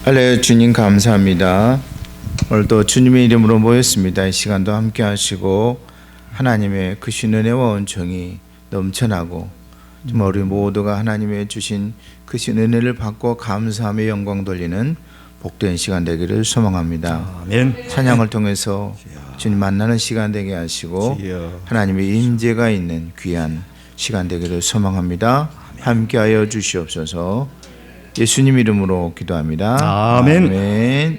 할렐루야. 주님 감사합니다. 오늘도 주님의 이름으로 모였습니다. 이 시간도 함께 하시고 하나님의 크신 은혜와 은총이 넘쳐나고 정말 우리 모두가 하나님의 주신 크신 은혜를 받고 감사하며 영광 돌리는 복된 시간 되기를 소망합니다. 아멘. 찬양을 통해서 주님 만나는 시간 되게 하시고 하나님의 임재가 있는 귀한 시간 되기를 소망합니다. 함께하여 주시옵소서. 예수님 이름으로 기도합니다. 아멘. 아멘.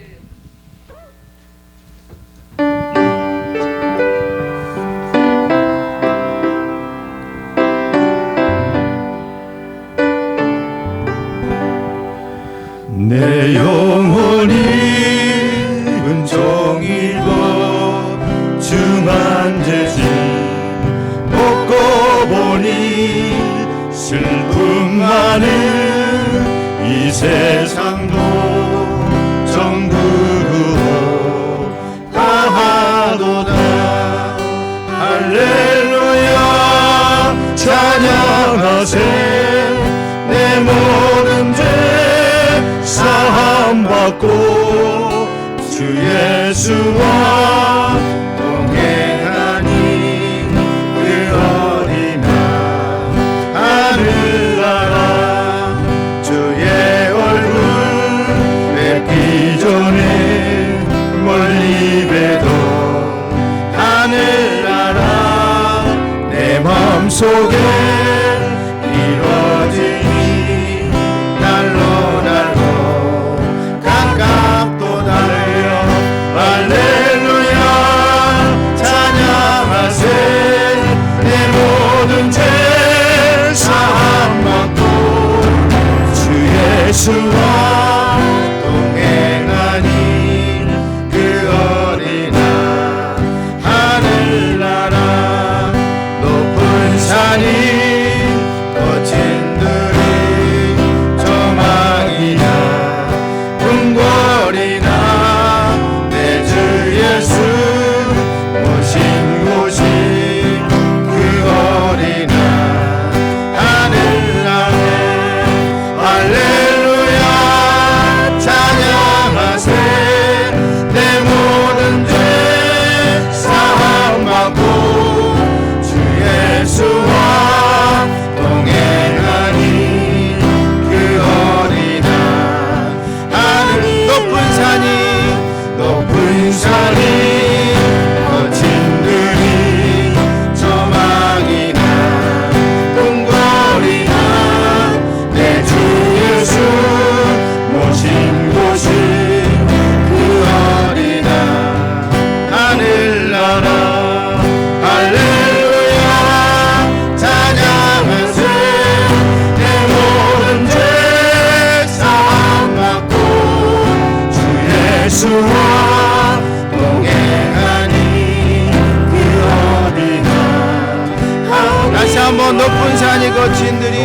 내 영혼이 은총이 고 중한 죄짐 벗고 보니 슬픔 많은 이 세상도 전부 다하도다. 할렐루야 찬양하세. 내 모든 죄 사함받고 주 예수와 동행하니 그 어디나 하늘나라 주의 얼굴 뵙기 전에 멀리 봬도 하늘나라 내 마음속에 이루어지니 날로 감각도 달려 할렐루야 찬양하세. 내 모든 죄 사함받고 주 예수와 동행하니 그 어디나 하늘나라 높은 산이 거친 들이 저망이나 궁궐이나 내 주 예수 모신 곳이 그 어디나 하늘나라 할렐루야 찬양하세. 내 모든 죄 사함받고 주 예수와 동행하니 그 어디나 높은 산이 거친 들이 저망이나 궁궐이나 내 주 예수 모신 곳이 그 어디나 하늘나라 할렐루야 찬양하세. 내 모든 죄 사함받고 주 예수와 동행하니 그 어디나 다시 한번 높은 산이 거친 들이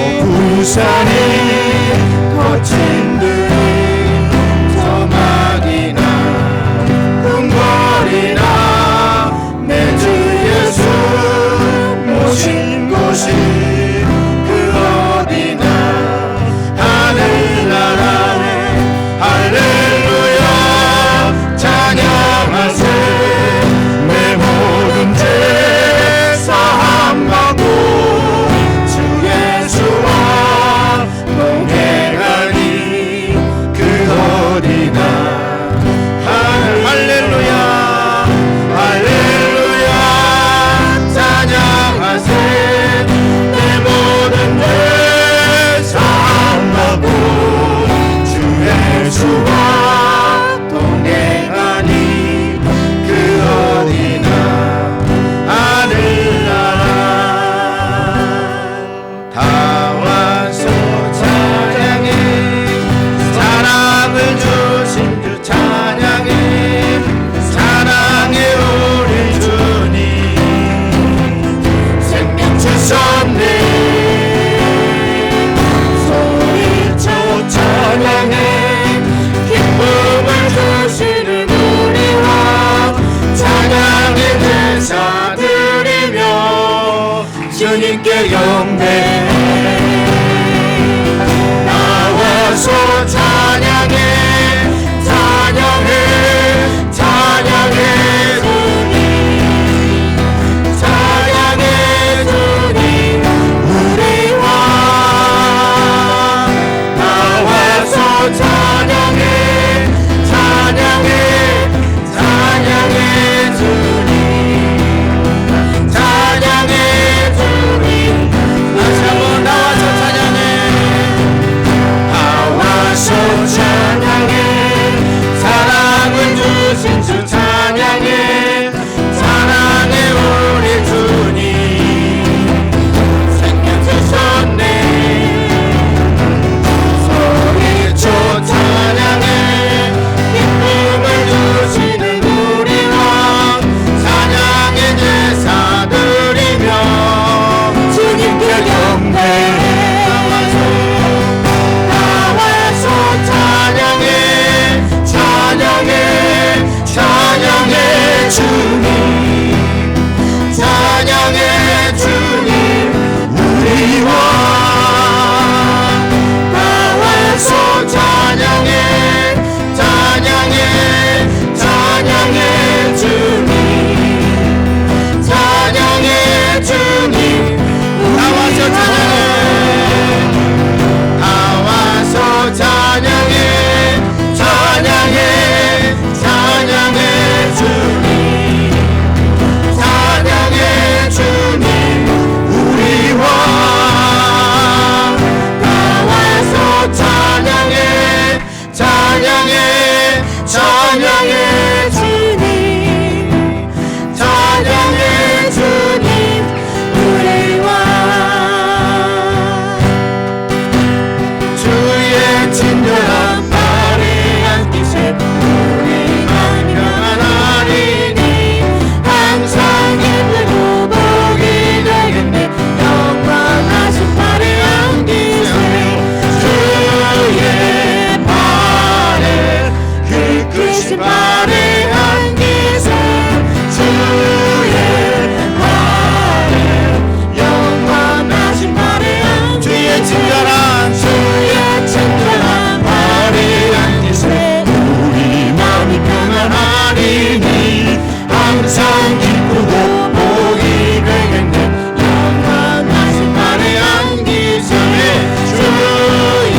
거친 들이 저막이나 궁궐이나 내 주 예수 모신 곳이 그 어디나 하늘나라네 할렐루야 찬양하세. 내 모든 죄 사함받고 주 예수와 동행하니 그 어디나 할렐루야 할렐루야 찬양하세. 내 모든 죄 사함받고 주 예수와 동행하니 그 어디나 하늘나라 다 와서 찬양해. 사랑을 주신 주 찬양해. 사랑해 우리 주님 생명 주셨네. 소리쳐 찬양해. 기쁨을 주시는 우리와 찬양의 대사 드리며 주님께 영광 나와서 찬양해. 찬양해 주님 찬양해 주님 우리 왕 주의 친절한 발에 앉기세 우리 마음이 평안하리니 항상 기쁘고 복이 되겠네 영광하신 발에 앉기세 주의 발에 그 크신 발에 앉기세 주의 발에 영광하신 발에 앉기세 주의 친절한 발에 앉기세 우리 마음이 평안하리니 항상 기쁘고 복이 되겠네 영원하신 발에 앉기세 주의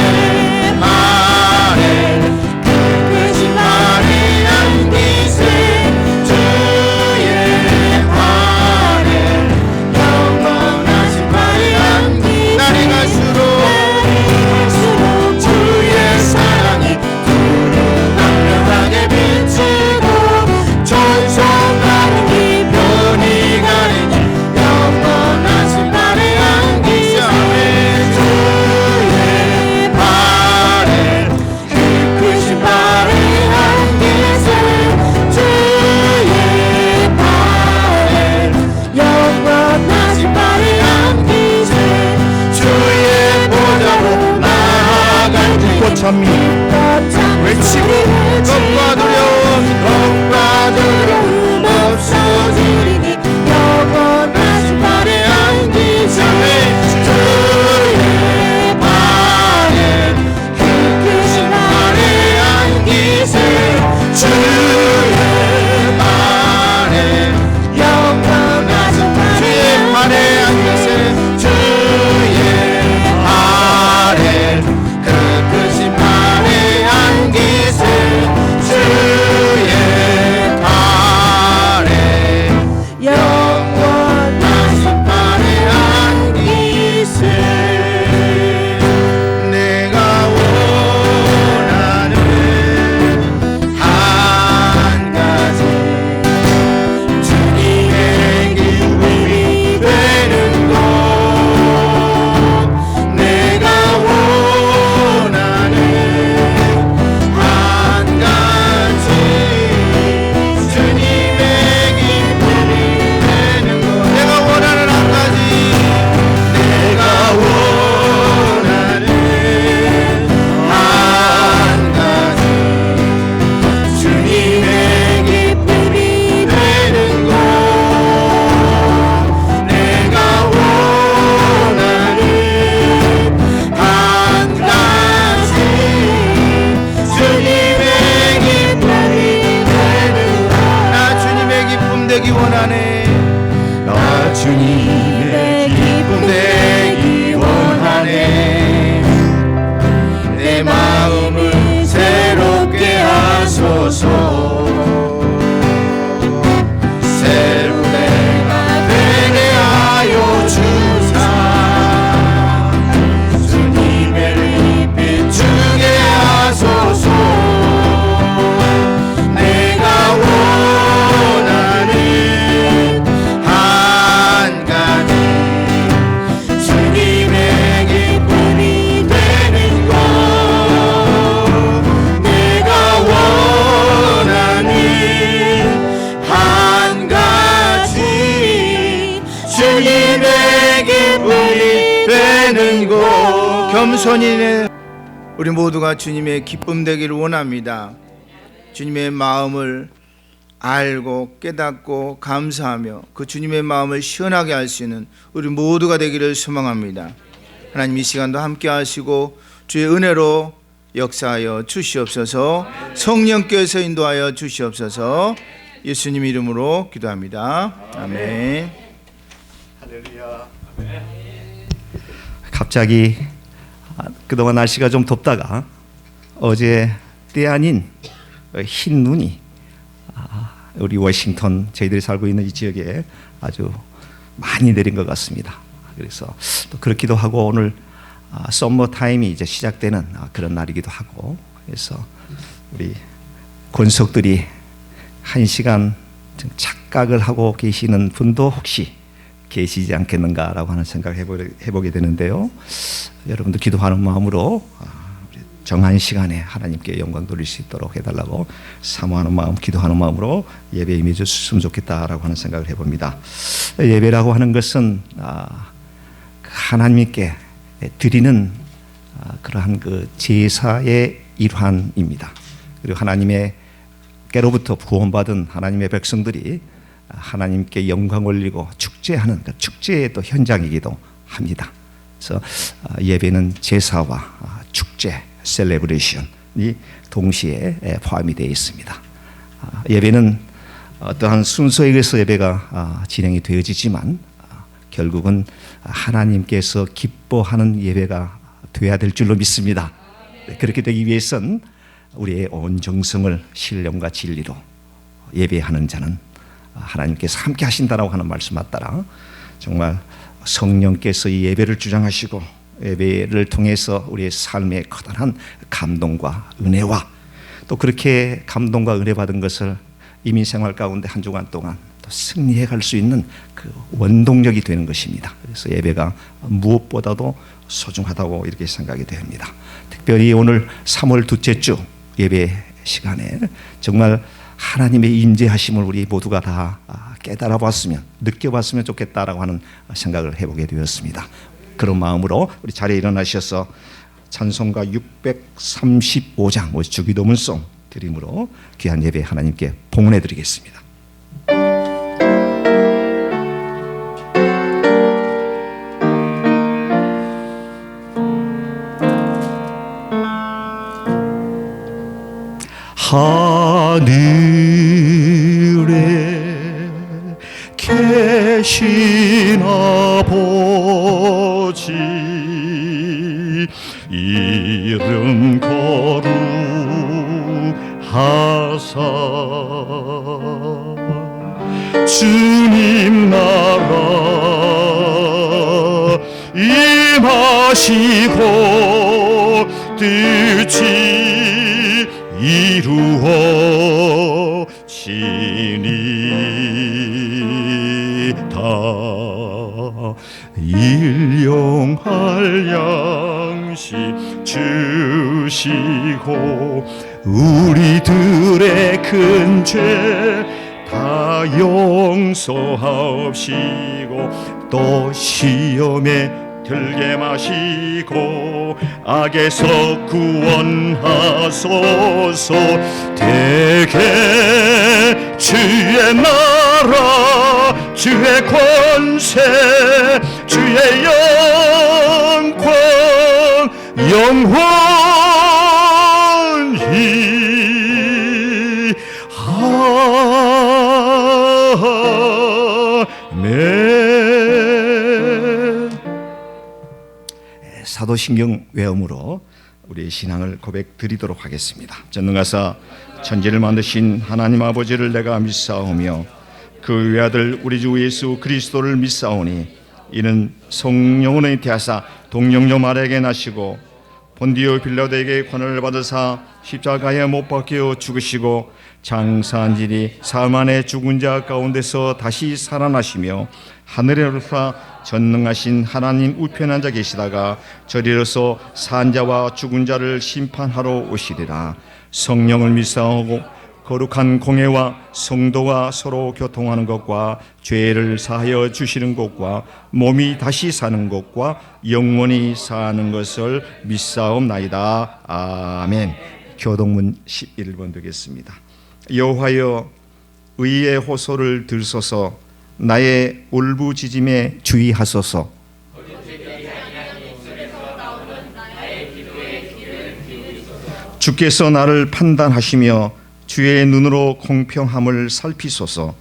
발에 그 크신 발에 앉기세 주의 발에 영원하신 발에 앉기세 날이 갈수록 주의 사랑이 두루 강력하게 비치고 천성하는 기변이 가리니 영원하신 발에 앉기세 주의 발에 그 크신 발에 앉기세 주의 발에 영원하신 발에 앉기세 주의 보좌로 나아갈 때 꽃찬미 외치고 겁과 두려움 없어지리니 영원하신 발에 앉기세 주의 발에 그 크신 발에 앉기세 주의 발에 영원하신 발에 앉기세 주의 발에 그 크신 발에 앉기세 주의 발에 영원하신 발에 앉기세 내가 원하는 한 가지 주님의 기쁨이 되는 것 내가 원하는 한 가지 주님의 기쁨이 되는 것 내가 원하는 한 가지 내가 원하는 한 가지 주님의 기쁨이 되는 것 내가 원하는 한 가지 주님의 기쁨이 되는 나 주님의 기쁨 되기 원하네 나 주님의 기쁨 되기 원하네 내 마음을 새롭게 하소서 새로 내가 되게 하여 주사 주님의 빛 비추게 하소서 내가 원하는 한 가지 주님의 기쁨이 되는 것 내가 원하는 한 가지 주님의 기쁨이 되는 것 겸손히 우리 모두가 주님의 기쁨 되기를 원합니다. 주님의 마음을 알고 깨닫고 감사하며 그 주님의 마음을 시원하게 할 수 있는 우리 모두가 되기를 소망합니다. 하나님 이 시간도 함께 하시고 주의 은혜로 역사하여 주시옵소서. 성령께서 인도하여 주시옵소서. 예수님 이름으로 기도합니다. 아멘. 갑자기 그동안 날씨가 좀 덥다가 어제 때 아닌 흰 눈이 우리 워싱턴 저희들이 살고 있는 이 지역에 아주 많이 내린 것 같습니다. 그래서 또 그렇기도 하고 오늘 썸머 타임이 이제 시작되는 그런 날이기도 하고 그래서 우리 권속들이 1시간 착각을 하고 계시는 분도 혹시 계시지 않겠는가라고 하는 생각을 해보게 되는데요. 여러분들 기도하는 마음으로 정한 시간에 하나님께 영광 돌릴 수 있도록 해달라고 사모하는 마음, 기도하는 마음으로 예배에 임해줬으면 좋겠다라고 하는 생각을 해봅니다. 예배라고 하는 것은 하나님께 드리는 그러한 그 제사의 일환입니다. 그리고 하나님께로부터 구원받은 하나님의 백성들이 하나님께 영광 올리고 축제하는 그 축제의 또 현장이기도 합니다. 그래서 예배는 제사와 축제, 셀레브레이션이 동시에 포함이 되어 있습니다. 예배는 어떠한 순서에 의해서 예배가 진행이 되어지지만 결국은 하나님께서 기뻐하는 예배가 되어야 될 줄로 믿습니다. 그렇게 되기 위해선 우리의 온 정성을 신령과 진리로 예배하는 자는 하나님께서 함께 하신다라고 하는 말씀에 따라 정말 성령께서 이 예배를 주장하시고 예배를 통해서 우리의 삶에 커다란 감동과 은혜와 또 그렇게 감동과 은혜 받은 것을 이민 생활 가운데 한 주간 동안 또 승리해 갈 수 있는 그 원동력이 되는 것입니다. 그래서 예배가 무엇보다도 소중하다고 이렇게 생각이 됩니다. 특별히 오늘 3월 둘째 주 예배 시간에 정말 하나님의 임재하심을 우리 모두가 다 깨달아 봤으면, 느껴봤으면 좋겠다라고 하는 생각을 해보게 되었습니다. 그런 마음으로 우리 자리에 일어나셔서 찬송가 635장 주기도문송 드림으로 귀한 예배 하나님께 봉헌해 드리겠습니다. 하늘에 계신 아버지 이름 거룩하사 주님 나라 임하시고 뜻이 이루어지니이다. 일용할 양식 주시고 우리들의 큰 죄 다 용서하옵시고 또 시험에 들게 마시고 악에서 구원하소서. 대개 주의 나라 주의 권세 주의 영광 영원히 아멘. 사도신경 외음으로 우리의 신앙을 고백드리도록 하겠습니다. 전능하사 천지를 만드신 하나님 아버지를 내가 믿사오며 그 외아들 우리 주 예수 그리스도를 믿사오니 이는 성령으로 대하사 동정녀 마리아에게 나시고 본디오 빌라도에게 권한을 받으사 십자가에 못 박혀 죽으시고 장사한 일이 사흘 만에 죽은 자 가운데서 다시 살아나시며 하늘에 오르사 전능하신 하나님 우편에 앉아 계시다가 저리로서 산 자와 죽은 자를 심판하러 오시리라. 성령을 믿사오고 거룩한 공회와 성도가 서로 교통하는 것과 죄를 사하여 주시는 것과 몸이 다시 사는 것과 영원히 사는 것을 믿사옵나이다. 아멘. 교동문 11번 되겠습니다. 여호와여 의의 호소를 들소서. 나의 울부짖음에 주의하소서. 주께서 나를 판단하시며 주의 눈으로 공평함을 살피소서.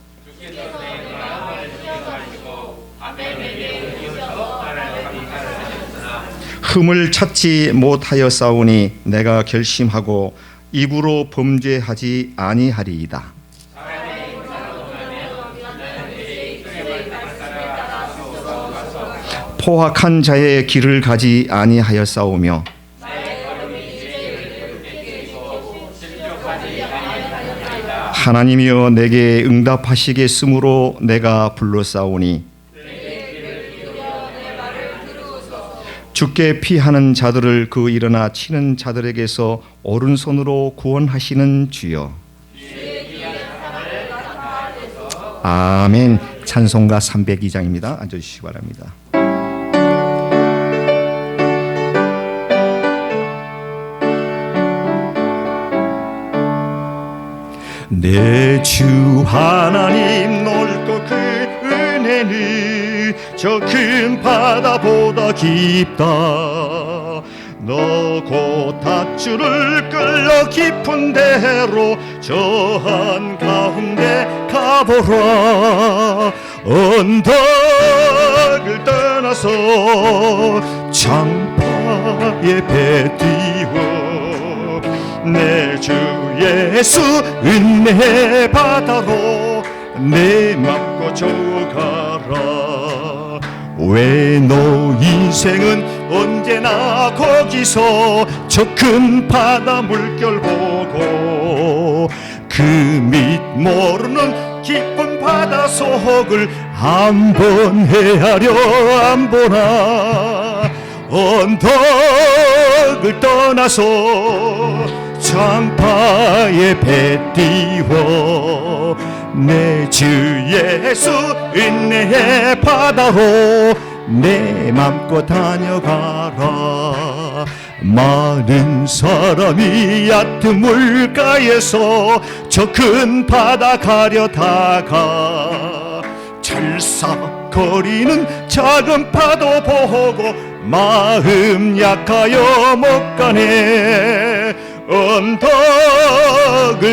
흠을 찾지 못하였사오니 내가 결심하고 입으로 범죄하지 아니하리이다. 포악한 자의 길을 가지 아니하였사오며 하나님이여 내게 응답하시겠으므로 내가 불러싸오니 주께 피하는 자들을 그 일어나 치는 자들에게서 오른손으로 구원하시는 주여. 아멘. 찬송가 302장입니다. 앉아주시기 바랍니다. 내 주 하나님 넓고 그 은혜는 저 큰 바다보다 깊다. 너 곧 닷줄을 끌려 깊은 데로 저 한가운데 가보라. 언덕을 떠나서 창파에 배 띄워 내 주 예수 은혜 바다로 내 맘껏 저가라. 왜 너 인생은 언제나 거기서 저 큰 바다 물결 보고 그 밑 모르는 깊은 바다 속을 한 번 헤아려 안 보나. 언덕을 떠나서 창파에 배 띄워 내 주 예수 은혜의 바다로 내 맘껏 다녀가라. 많은 사람이 얕은 물가에서 저 큰 바다 가려다가 찰싹거리는 작은 파도 보고 마음 약하여 못 가네. 언덕을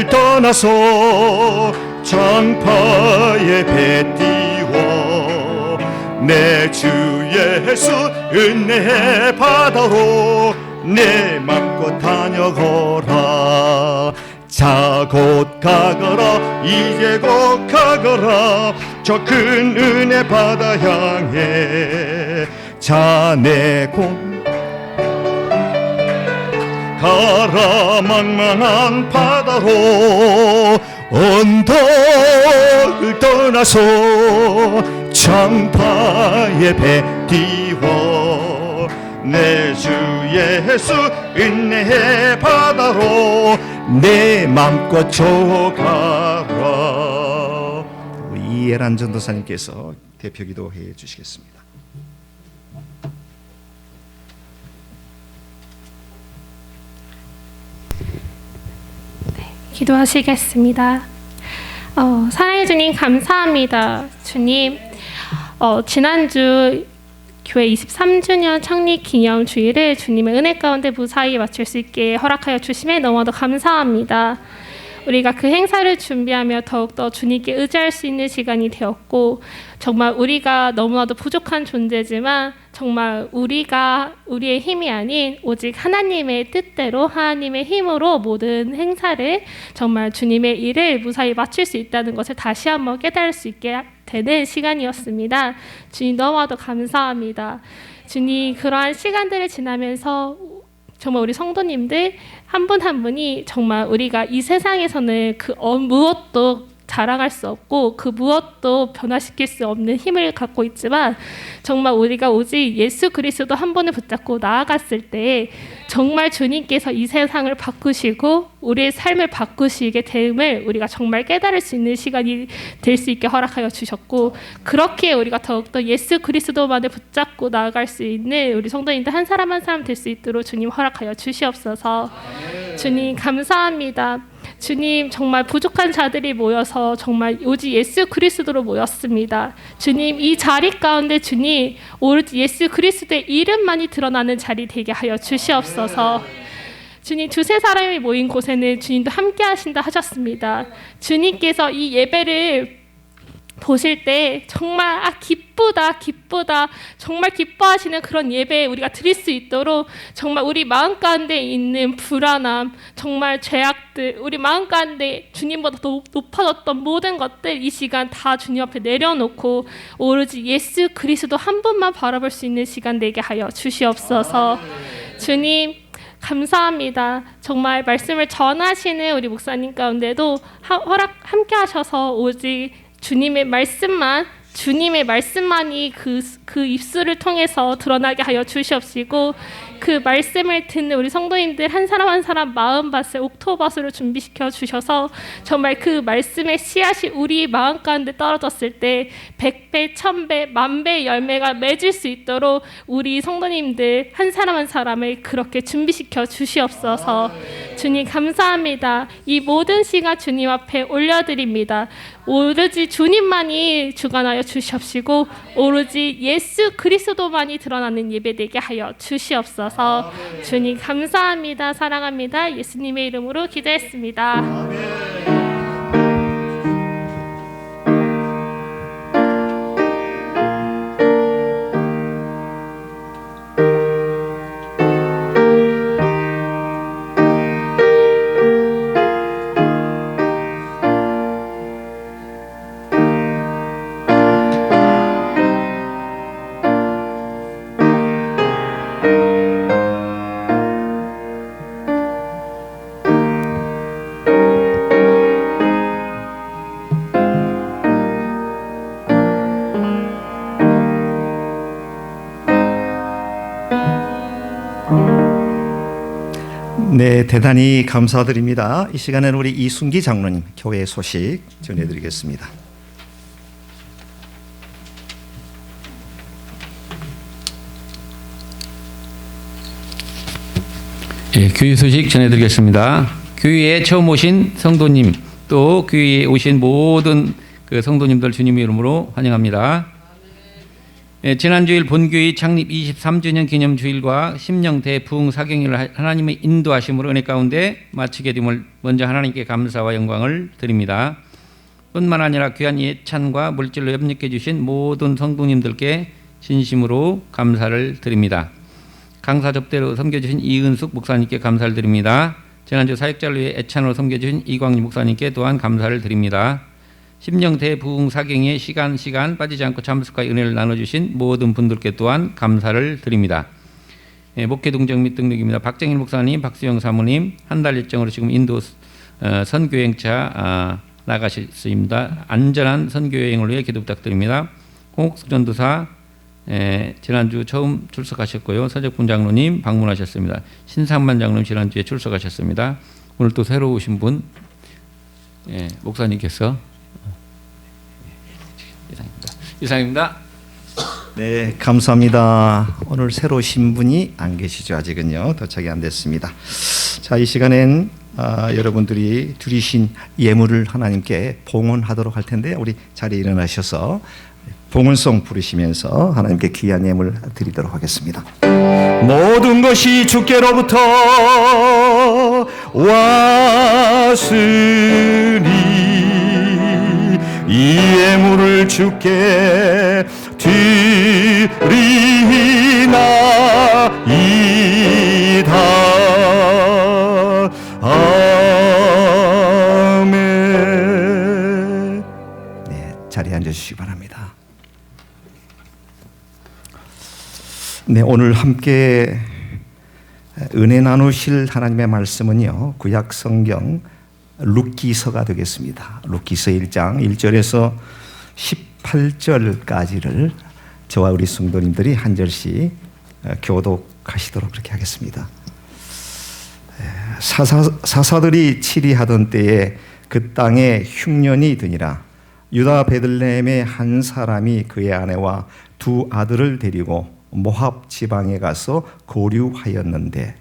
떠나서 창파에 배 띄워 내 주 예수 은혜의 바다로 내 맘껏 다녀거라. 자 곧 가거라 이제 곧 가거라 저 큰 은혜 바다 향해. 자 내 곧 가라 망망한 바다로 언덕을 떠나서 창파에 배 띄워 내 주 예수 은혜의 바다로 내 맘껏 저가라. 이해란 전도사님께서 대표 기도해 주시겠습니다. 기도하시겠습니다. 사랑해 주님 감사합니다. 주님, 지난주 교회 23주년 창립 기념 주일을 주님의 은혜 가운데 무사히 마칠 수 있게 허락하여 주심에 너무나도 감사합니다. 우리가 그 행사를 준비하며 더욱더 주님께 의지할 수 있는 시간이 되었고, 정말 우리가 너무나도 부족한 존재지만 정말 우리가 우리의 힘이 아닌 오직 하나님의 뜻대로 하나님의 힘으로 모든 행사를 정말 주님의 일을 무사히 마칠 수 있다는 것을 다시 한번 깨달을 수 있게 되는 시간이었습니다. 주님 너무나도 감사합니다. 주님 그러한 시간들을 지나면서 정말 우리 성도님들 한 분 한 분이 정말 우리가 이 세상에서는 그 무엇도 자랑할 수 없고 그 무엇도 변화시킬 수 없는 힘을 갖고 있지만 정말 우리가 오직 예수 그리스도 한 분을 붙잡고 나아갔을 때 정말 주님께서 이 세상을 바꾸시고 우리의 삶을 바꾸시게 됨을 우리가 정말 깨달을 수 있는 시간이 될 수 있게 허락하여 주셨고, 그렇게 우리가 더욱더 예수 그리스도만을 붙잡고 나아갈 수 있는 우리 성도님들 한 사람 한 사람 될 수 있도록 주님 허락하여 주시옵소서. 주님 감사합니다. 주님 정말 부족한 자들이 모여서 정말 오직 예수 그리스도로 모였습니다. 주님 이 자리 가운데 주님 오직 예수 그리스도의 이름만이 드러나는 자리 되게 하여 주시옵소서. 주님 두세 사람이 모인 곳에는 주님도 함께 하신다 하셨습니다. 주님께서 이 예배를 보실 때 정말 기쁘다 정말 기뻐하시는 그런 예배 우리가 드릴 수 있도록 정말 우리 마음 가운데 있는 불안함, 정말 죄악들, 우리 마음 가운데 주님보다 더 높아졌던 모든 것들 이 시간 다 주님 앞에 내려놓고 오로지 예수 그리스도 한 분만 바라볼 수 있는 시간 되게 하여 주시옵소서. 주님 감사합니다. 정말 말씀을 전하시는 우리 목사님 가운데도 함께 하셔서 오직 주님의 말씀만이 그 입술을 통해서 드러나게 하여 주시옵시고, 그 말씀을 듣는 우리 성도님들 한 사람 한 사람 마음밭을 옥토밭으로 준비시켜 주셔서 정말 그 말씀의 씨앗이 우리 마음 가운데 떨어졌을 때 100배, 1000배, 10,000배 열매가 맺을 수 있도록 우리 성도님들 한 사람 한 사람을 그렇게 준비시켜 주시옵소서. 주님 감사합니다. 이 모든 시간 주님 앞에 올려드립니다. 오로지 주님만이 주관하여 주시옵시고 오로지 예수 그리스도만이 드러나는 예배되게 하여 주시옵소서. 주님 감사합니다. 사랑합니다. 예수님의 이름으로 기도했습니다. 네, 대단히 감사드립니다. 이 시간에는 우리 이순기 장로님 교회 소식 전해드리겠습니다. 예, 교회 소식 전해드리겠습니다. 교회에 처음 오신 성도님, 또 교회에 오신 모든 그 성도님들 주님의 이름으로 환영합니다. 예, 지난주일 본교회 창립 23주년 기념주일과 심령대 부흥 사경일을 하나님의 인도하심으로 은혜 가운데 마치게 됨을 먼저 하나님께 감사와 영광을 드립니다. 뿐만 아니라 귀한 예찬과 물질로 협력해 주신 모든 성도님들께 진심으로 감사를 드립니다. 강사 접대로 섬겨주신 이은숙 목사님께 감사를 드립니다. 지난주 사역자를 위해 애찬으로 섬겨주신 이광희 목사님께 또한 감사를 드립니다. 심령대 부흥 사경에 시간 빠지지 않고 참석과 은혜를 나눠주신 모든 분들께 또한 감사를 드립니다. 예, 목회 동정 및 등록입니다. 박정일 목사님, 박수영 사모님 한 달 일정으로 지금 인도 선교행차 나가셨습니다. 안전한 선교여행을 위해 기도 부탁드립니다. 홍옥숙 전도사 지난주 처음 출석하셨고요. 서적분 장로님 방문하셨습니다. 신상만 장로님 지난주에 출석하셨습니다. 오늘 또 새로 오신 분 목사님께서 이상입니다. 네, 감사합니다. 오늘 새로 오신 분이 안 계시죠? 아직은요. 도착이 안 됐습니다. 자, 이 시간엔 여러분들이 드리신 예물을 하나님께 봉헌하도록 할 텐데 우리 자리에 일어나셔서 봉헌송 부르시면서 하나님께 귀한 예물 드리도록 하겠습니다. 모든 것이 주께로부터 왔으니 이 예물을 주께 드리나이다. 아멘. 네, 자리에 앉아주시기 바랍니다. 네, 오늘 함께 은혜 나누실 하나님의 말씀은요, 구약 성경 룻기서가 되겠습니다. 룻기서 1장 1절에서 18절까지를 저와 우리 성도님들이 한 절씩 교독하시도록 그렇게 하겠습니다. 사사들이 치리하던 때에 그 땅에 흉년이 드니라. 유다 베들레헴의 한 사람이 그의 아내와 두 아들을 데리고 모압 지방에 가서 거류하였는데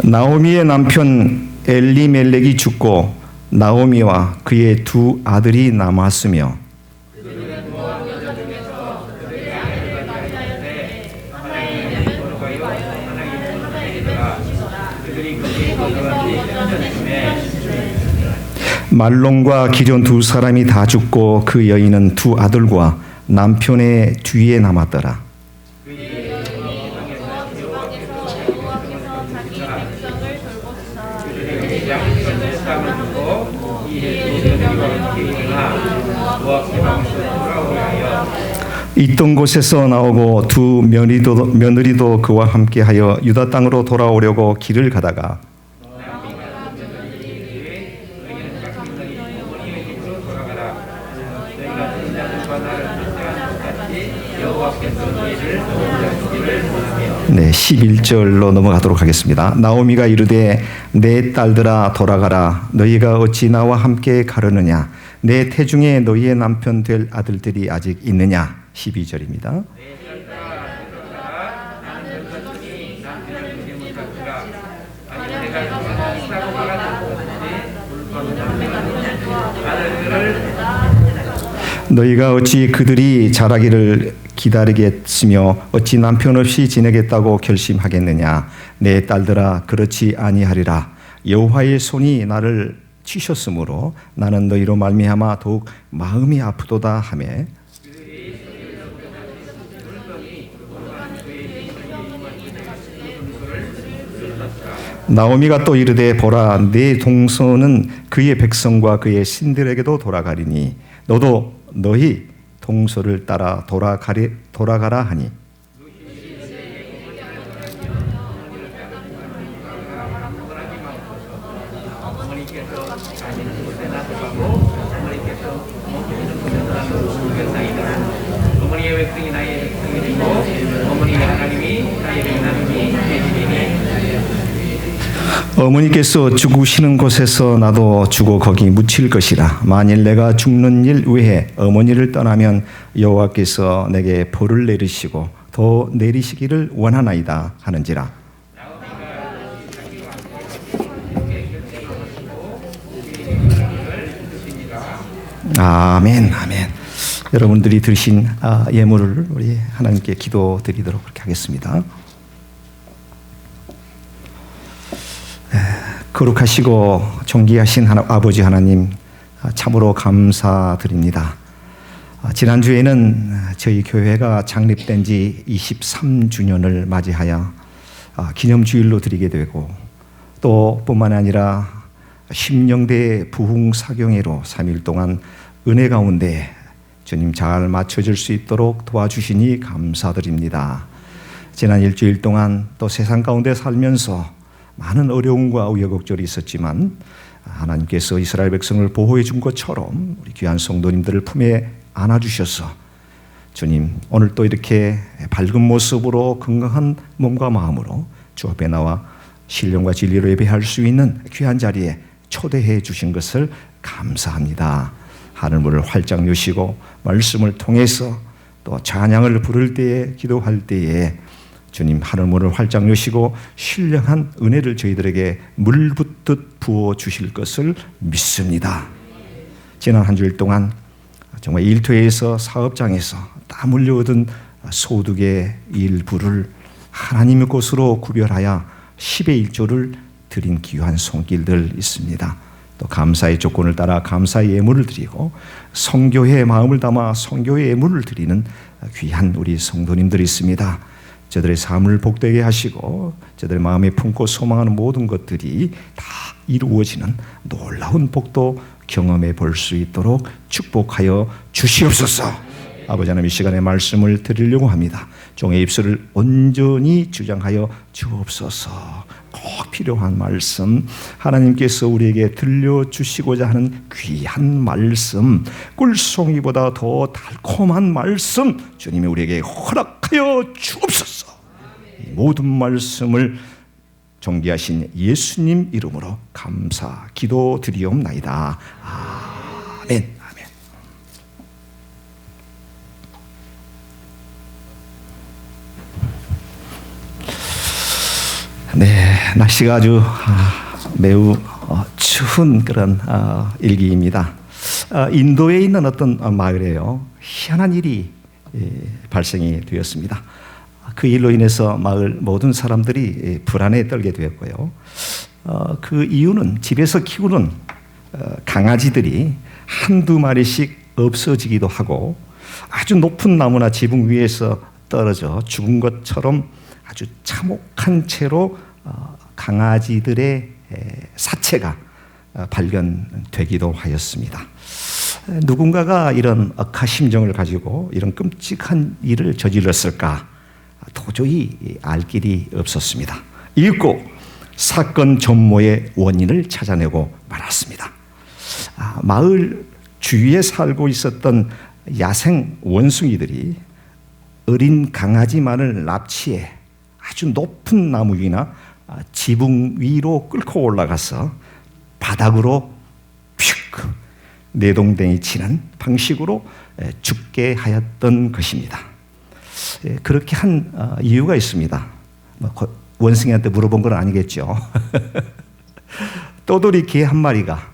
나오미의 남편 엘리멜렉이 죽고 나오미와 그의 두 아들이 남았으며 말론과 기존 두 사람이 다 죽고 그 여인은 두 아들과 남편의 뒤에 남았더라. 있던 곳에서 나오고 두 며느리도 그와 함께하여 유다 땅으로 돌아오려고 길을 가다가 네, 11절로 넘어가도록 하겠습니다. 나오미가 이르되 내 딸들아 돌아가라. 너희가 어찌 나와 함께 가려느냐. 내 태중에 너희의 남편 될 아들들이 아직 있느냐. 12절입니다. 너희가 어찌 그들이 자라기를 기다리겠으며 어찌 남편 없이 지내겠다고 결심하겠느냐. 내 딸들아 그렇지 아니하리라. 여호와의 손이 나를 치셨으므로 나는 너희로 말미암아 더욱 마음이 아프도다 하며 나오미가 또 이르되 보라 내 동서는 그의 백성과 그의 신들에게도 돌아가리니 너도 너희 동서를 따라 돌아가라 하니 어머니의 백성이 나의 백성이 되고 어머니의 하나님이 나의 하나님이 되시리니 어머니께서 죽으시는 곳에서 나도 죽어 거기 묻힐 것이라. 만일 내가 죽는 일 외에 어머니를 떠나면 여호와께서 내게 벌을 내리시고 더 내리시기를 원하나이다 하는지라. 아멘, 아멘. 여러분들이 드신 예물을 우리 하나님께 기도드리도록 그렇게 하겠습니다. 거룩하시고 존귀하신 아버지 하나님 참으로 감사드립니다. 지난주에는 저희 교회가 창립된 지 23주년을 맞이하여 기념주일로 드리게 되고 또 뿐만 아니라 심령대 부흥사경회로 3일 동안 은혜 가운데 주님 잘 맞춰질 수 있도록 도와주시니 감사드립니다. 지난 일주일 동안 또 세상 가운데 살면서 많은 어려움과 우여곡절이 있었지만 하나님께서 이스라엘 백성을 보호해 준 것처럼 우리 귀한 성도님들을 품에 안아주셔서 주님 오늘 또 이렇게 밝은 모습으로 건강한 몸과 마음으로 주 앞에 나와 신령과 진리로 예배할 수 있는 귀한 자리에 초대해 주신 것을 감사합니다. 하늘문을 활짝 여시고 말씀을 통해서 또 찬양을 부를 때에 기도할 때에 주님 하늘문을 활짝 여시고 신령한 은혜를 저희들에게 물붓듯 부어주실 것을 믿습니다. 지난 한 주일 동안 정말 일터에서 사업장에서 땀 흘려 얻은 소득의 일부를 하나님의 것으로 구별하여 10의 1조를 드린 귀한 손길들 있습니다. 또 감사의 조건을 따라 감사의 예물을 드리고 성교회의 마음을 담아 성교회의 예물을 드리는 귀한 우리 성도님들이 있습니다. 저들의 삶을 복되게 하시고 저들의 마음에 품고 소망하는 모든 것들이 다 이루어지는 놀라운 복도 경험해 볼 수 있도록 축복하여 주시옵소서. 아버지 하나님 이 시간에 말씀을 드리려고 합니다. 종의 입술을 온전히 주장하여 주옵소서. 꼭 필요한 말씀 하나님께서 우리에게 들려주시고자 하는 귀한 말씀 꿀송이보다 더 달콤한 말씀 주님이 우리에게 허락하여 주옵소서. 이 모든 말씀을 존귀하신 예수님 이름으로 감사 기도드리옵나이다. 아멘. 네, 날씨가 아주 매우 추운 그런 일기입니다. 인도에 있는 어떤 마을에요 희한한 일이 발생이 되었습니다. 그 일로 인해서 마을 모든 사람들이 불안에 떨게 되었고요. 그 이유는 집에서 키우는 강아지들이 한두 마리씩 없어지기도 하고 아주 높은 나무나 지붕 위에서 떨어져 죽은 것처럼 아주 참혹한 채로 강아지들의 사체가 발견되기도 하였습니다. 누군가가 이런 억하심정을 가지고 이런 끔찍한 일을 저질렀을까 도저히 알 길이 없었습니다. 읽고 사건 전모의 원인을 찾아내고 말았습니다. 마을 주위에 살고 있었던 야생 원숭이들이 어린 강아지만을 납치해 아주 높은 나무 위나 지붕 위로 끌고 올라가서 바닥으로 휙 내동댕이 치는 방식으로 죽게 하였던 것입니다. 그렇게 한 이유가 있습니다. 원숭이한테 물어본 건 아니겠죠. 떠돌이 개 한 마리가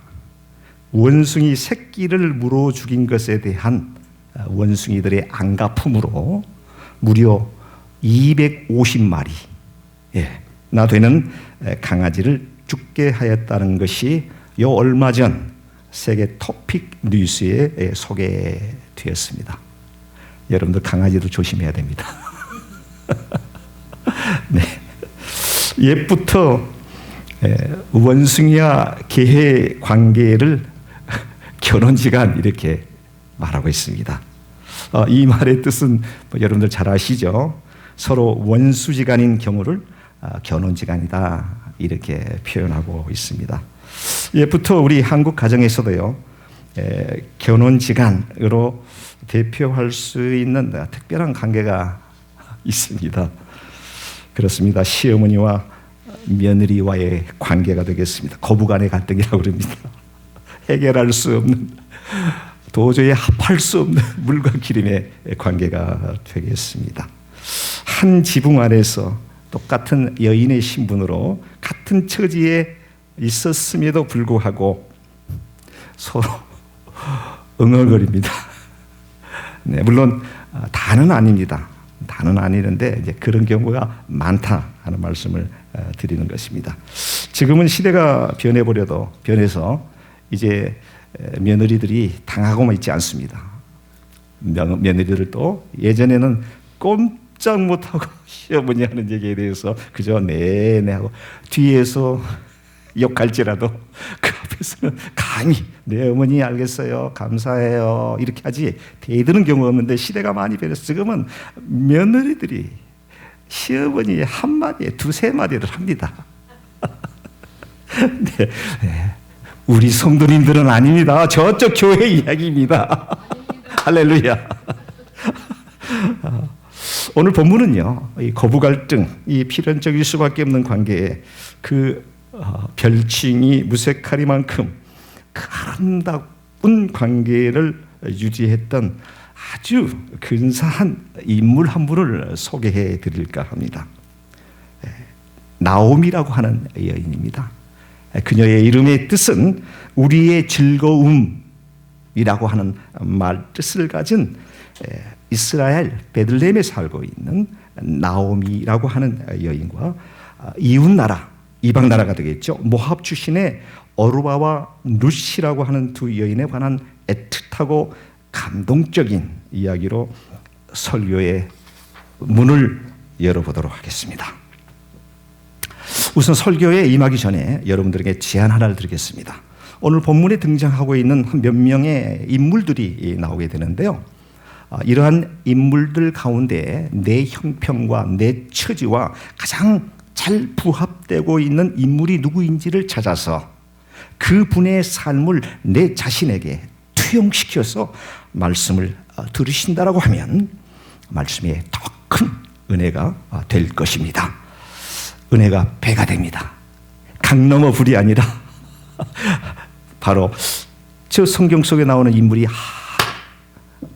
원숭이 새끼를 물어 죽인 것에 대한 원숭이들의 안갚음으로 무려 250마리 나 되는 강아지를 죽게 하였다는 것이 요 얼마 전 세계 토픽 뉴스에 소개되었습니다. 여러분들 강아지도 조심해야 됩니다. 네. 옛부터 원숭이와 개의 관계를 결혼지간 이렇게 말하고 있습니다. 이 말의 뜻은 여러분들 잘 아시죠? 서로 원수지간인 경우를 결혼지간이다 이렇게 표현하고 있습니다. 옛부터 우리 한국 가정에서도요, 결혼지간으로 대표할 수 있는 특별한 관계가 있습니다. 그렇습니다. 시어머니와 며느리와의 관계가 되겠습니다. 고부간의 갈등이라고 그럽니다. 해결할 수 없는, 도저히 합할 수 없는 물과 기름의 관계가 되겠습니다. 한 지붕 아래서 똑같은 여인의 신분으로 같은 처지에 있었음에도 불구하고 서로 응얼거립니다. 네, 물론 다는 아닙니다. 다는 아니는데 이제 그런 경우가 많다 하는 말씀을 드리는 것입니다. 지금은 시대가 변해서 이제 며느리들이 당하고만 있지 않습니다. 며느리들도 예전에는 꼼짝 못하고 시어머니 하는 얘기에 대해서 그저 네네 하고 뒤에서 욕할지라도 그 앞에서는 감히 네 어머니 알겠어요 감사해요 이렇게 하지 대드는 경우가 없는데 시대가 많이 변해서 지금은 며느리들이 시어머니의 한마디에 두세 마디를 합니다. 네. 우리 성도님들은 아닙니다. 저쪽 교회 이야기입니다. 할렐루야. 오늘 본문은요, 이 거부 갈등, 이 필연적일 수밖에 없는 관계에 그 별칭이 무색하리만큼 그 아름다운 관계를 유지했던 아주 근사한 인물 한 분을 소개해 드릴까 합니다. 나오미라고 하는 여인입니다. 그녀의 이름의 뜻은 우리의 즐거움이라고 하는 말 뜻을 가진 이스라엘 베들레헴에 살고 있는 나오미라고 하는 여인과 이웃나라, 이방나라가 되겠죠. 모압 출신의 어루바와 룻이라고 하는 두 여인에 관한 애틋하고 감동적인 이야기로 설교의 문을 열어보도록 하겠습니다. 우선 설교에 임하기 전에 여러분들에게 제안 하나를 드리겠습니다. 오늘 본문에 등장하고 있는 몇 명의 인물들이 나오게 되는데요. 이러한 인물들 가운데 내 형편과 내 처지와 가장 잘 부합되고 있는 인물이 누구인지를 찾아서 그분의 삶을 내 자신에게 투영시켜서 말씀을 들으신다라고 하면 말씀에 더 큰 은혜가 될 것입니다. 은혜가 배가 됩니다. 강 넘어 불이 아니라 바로 저 성경 속에 나오는 인물이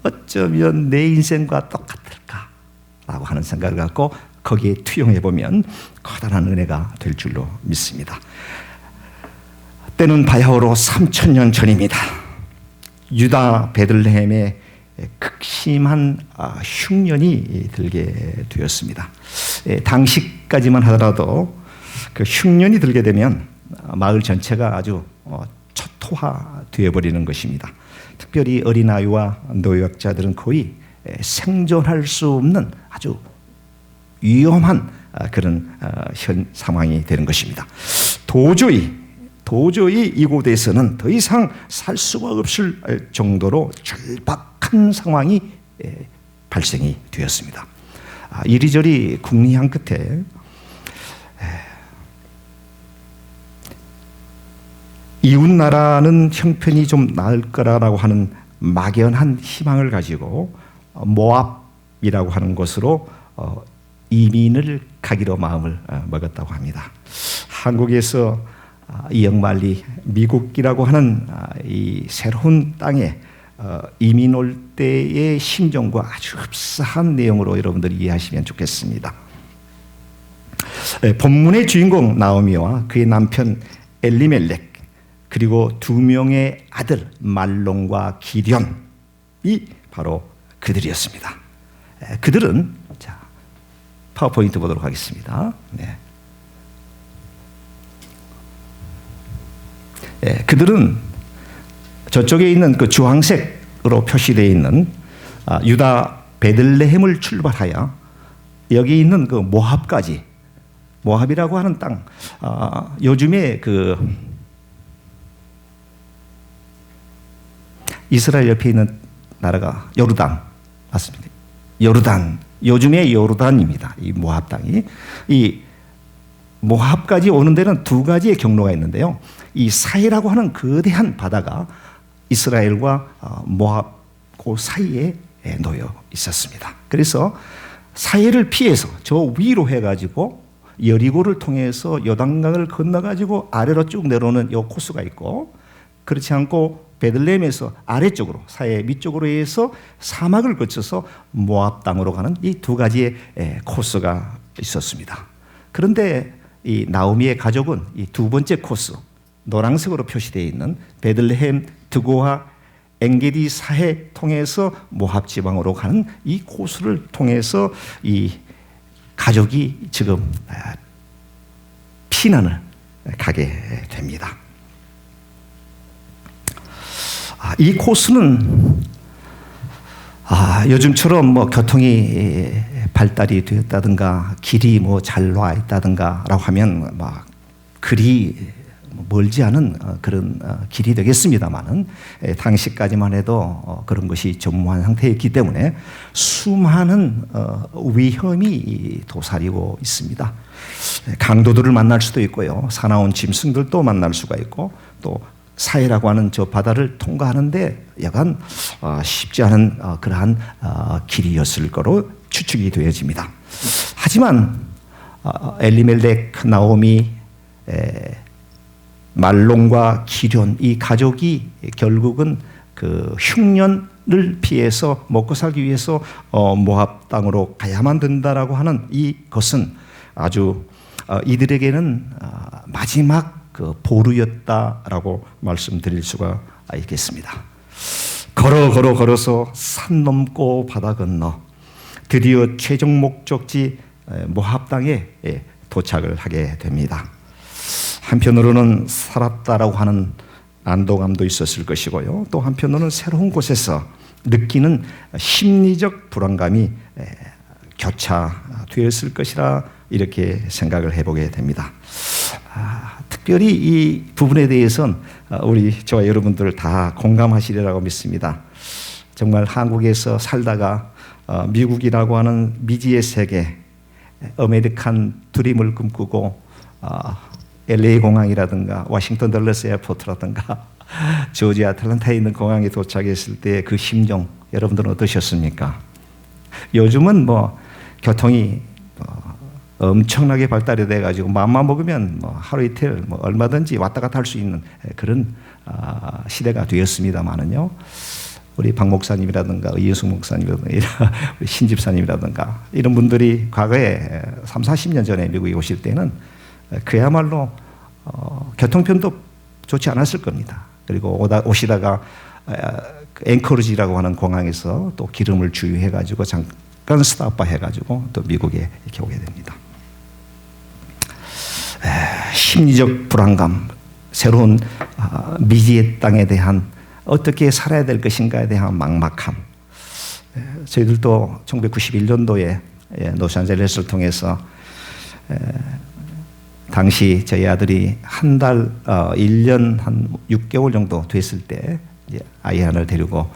어쩌면 내 인생과 똑같을까라고 하는 생각을 갖고 거기에 투영해보면 커다란 은혜가 될 줄로 믿습니다. 때는 바야흐로 3000년 전입니다. 유다 베들레헴에 극심한 흉년이 들게 되었습니다. 당시까지만 하더라도 그 흉년이 들게 되면 마을 전체가 아주 초토화되어 버리는 것입니다. 특별히 어린아이와 노약자들은 거의 생존할 수 없는 아주 위험한 그런 현 상황이 되는 것입니다. 도저히 도저히 이곳에서는 더 이상 살 수가 없을 정도로 절박한 상황이 발생이 되었습니다. 이리저리 궁리한 끝에 이웃 나라는 형편이 좀 나을 거라고 하는 막연한 희망을 가지고 모압이라고 하는 곳으로 이민을 가기로 마음을 먹었다고 합니다. 한국에서 영말리 미국이라고 하는 이 새로운 땅에 이민 올 때의 심정과 아주 흡사한 내용으로 여러분들이 이해하시면 좋겠습니다. 본문의 주인공 나오미와 그의 남편 엘리멜렉 그리고 두 명의 아들 말론과 기련이 바로 그들이었습니다. 그들은 자 파워포인트 보도록 하겠습니다. 네. 그들은 저쪽에 있는 그 주황색으로 표시되어 있는 유다 베들레헴을 출발하여 여기 있는 그 모압까지, 모압이라고 하는 땅, 요즘에 그 이스라엘 옆에 있는 나라가 요르단 맞습니다. 요르단, 요즘의 요르단입니다. 이 모압 땅이. 이 모압까지 오는 데는 두 가지의 경로가 있는데요. 이 사해라고 하는 거대한 바다가 이스라엘과 모압 그 사이에 놓여 있었습니다. 그래서 사해를 피해서 저 위로 해가지고 여리고를 통해서 요단강을 건너가지고 아래로 쭉 내려오는 이 코스가 있고, 그렇지 않고 베들레헴에서 아래쪽으로 사해 밑쪽으로 해서 사막을 거쳐서 모압 땅으로 가는 이 두 가지의 코스가 있었습니다. 그런데 이 나오미의 가족은 이 두 번째 코스, 노란색으로 표시되어 있는 베들레헴 드고와 엔게디 사해 통해서 모압 지방으로 가는 이 코스를 통해서 이 가족이 지금 피난을 가게 됩니다. 이 코스는 요즘처럼 뭐 교통이 발달이 되었다든가 길이 뭐 잘 와 있다든가라고 하면 막 그리 멀지 않은 그런 길이 되겠습니다만은 당시까지만 해도 그런 것이 전무한 상태였기 때문에 수많은 위험이 도사리고 있습니다. 강도들을 만날 수도 있고요, 사나운 짐승들도 만날 수가 있고, 또 사해라고 하는 저 바다를 통과하는데 여간 쉽지 않은 그러한 길이었을 거로 추측이 되어집니다. 하지만 엘리멜렉, 나오미, 말론과 기련 이 가족이 결국은 그 흉년을 피해서 먹고 살기 위해서 모압 땅으로 가야만 된다라고 하는 이것은 아주 이들에게는 마지막 그 보루였다라고 말씀드릴 수가 있겠습니다. 걸어서 산 넘고 바다 건너 드디어 최종 목적지 모압 땅에 도착을 하게 됩니다. 한편으로는 살았다라고 하는 안도감도 있었을 것이고요, 또 한편으로는 새로운 곳에서 느끼는 심리적 불안감이 교차되었을 것이라 이렇게 생각을 해보게 됩니다. 특별히 이 부분에 대해서는 저와 여러분들 다 공감하시리라고 믿습니다. 정말 한국에서 살다가 미국이라고 하는 미지의 세계, 아메리칸 드림을 꿈꾸고 LA 공항이라든가 워싱턴 덜러스 에어포트라든가 조지 아틀란타에 있는 공항에 도착했을 때 그 심정 여러분들은 어떠셨습니까? 요즘은 뭐 교통이 엄청나게 발달이 돼가지고 마음만 먹으면 뭐 하루 이틀 뭐 얼마든지 왔다 갔다 할 수 있는 그런 시대가 되었습니다만은요, 우리 박 목사님이라든가 이은숙 목사님이라든가 우리 신 집사님이라든가 이런 분들이 과거에 30-40년 전에 미국에 오실 때는 그야말로 교통편도 좋지 않았을 겁니다. 그리고 오시다가 앵커리지라고 하는 공항에서 또 기름을 주유해가지고 잠깐 스탑바 해가지고 또 미국에 이렇게 오게 됩니다. 심리적 불안감, 새로운 미지의 땅에 대한 어떻게 살아야 될 것인가에 대한 막막함. 저희들도 1991년도에 로스앤젤레스를 통해서 당시 저희 아들이 1년 한 6개월 정도 됐을 때 이제 아이 하나를 데리고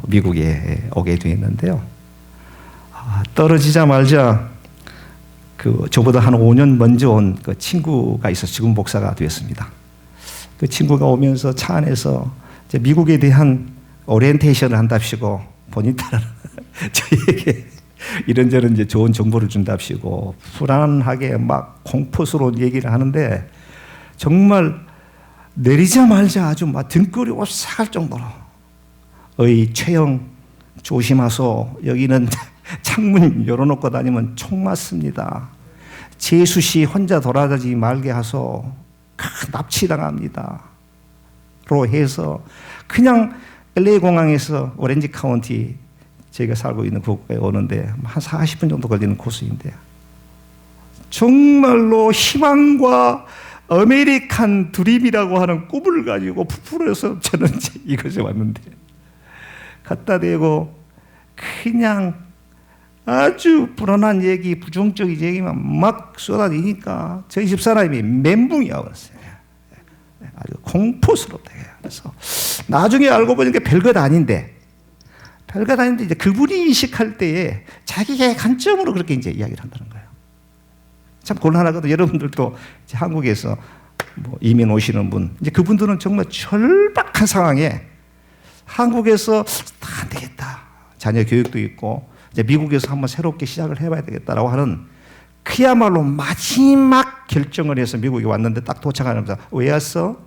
미국에 오게 되었는데요. 떨어지자마자 그 저보다 한 5년 먼저 온 그 친구가 있어 지금 목사가 되었습니다. 그 친구가 오면서 차 안에서 이제 미국에 대한 오리엔테이션을 한답시고 본인 딸은 저희에게 이런저런 이제 좋은 정보를 준답시고 불안하게 막 공포스러운 얘기를 하는데 정말 내리자마자 아주 막 등골이 오싹할 정도로 어이 최영 조심하소 여기는 창문 열어놓고 다니면 총 맞습니다. 재수 씨 혼자 돌아다니지 말게 하소 납치당합니다. 로 해서 그냥 LA 공항에서 오렌지 카운티 저희가 살고 있는 국가에 오는데 한 40분 정도 걸리는 코스인데 정말로 희망과 아메리칸 드림이라고 하는 꿈을 가지고 부풀어서 저는 이곳에 왔는데 갖다 대고 그냥 아주 불안한 얘기, 부정적인 얘기만 막 쏟아지니까 저희 집사람이 멘붕이 와버렸어요. 아주 공포스럽다. 그래서 나중에 알고 보니까 별것 아닌데 이제 그분이 인식할 때에 자기의 관점으로 그렇게 이제 이야기를 한다는 거예요. 참 곤란하거든요. 여러분들도 이제 한국에서 뭐 이민 오시는 분, 이제 그분들은 정말 절박한 상황에 한국에서 안 되겠다. 자녀 교육도 있고 이제 미국에서 한번 새롭게 시작을 해봐야 되겠다라고 하는 그야말로 마지막 결정을 해서 미국에 왔는데 딱 도착하면서 왜 왔어?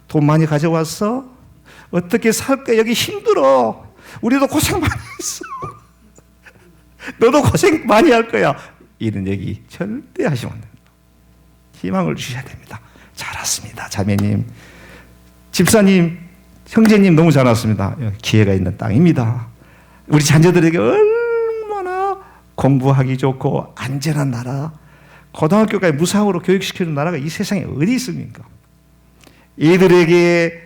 돈 많이 가져왔어? 어떻게 살까? 여기 힘들어. 우리도 고생 많이 했어. 너도 고생 많이 할 거야. 이런 얘기 절대 하시면 안 됩니다. 희망을 주셔야 됩니다. 잘 왔습니다. 자매님, 집사님, 형제님 너무 잘 왔습니다. 기회가 있는 땅입니다. 우리 자녀들에게 얼마나 공부하기 좋고 안전한 나라, 고등학교까지 무상으로 교육시키는 나라가 이 세상에 어디 있습니까? 얘들에게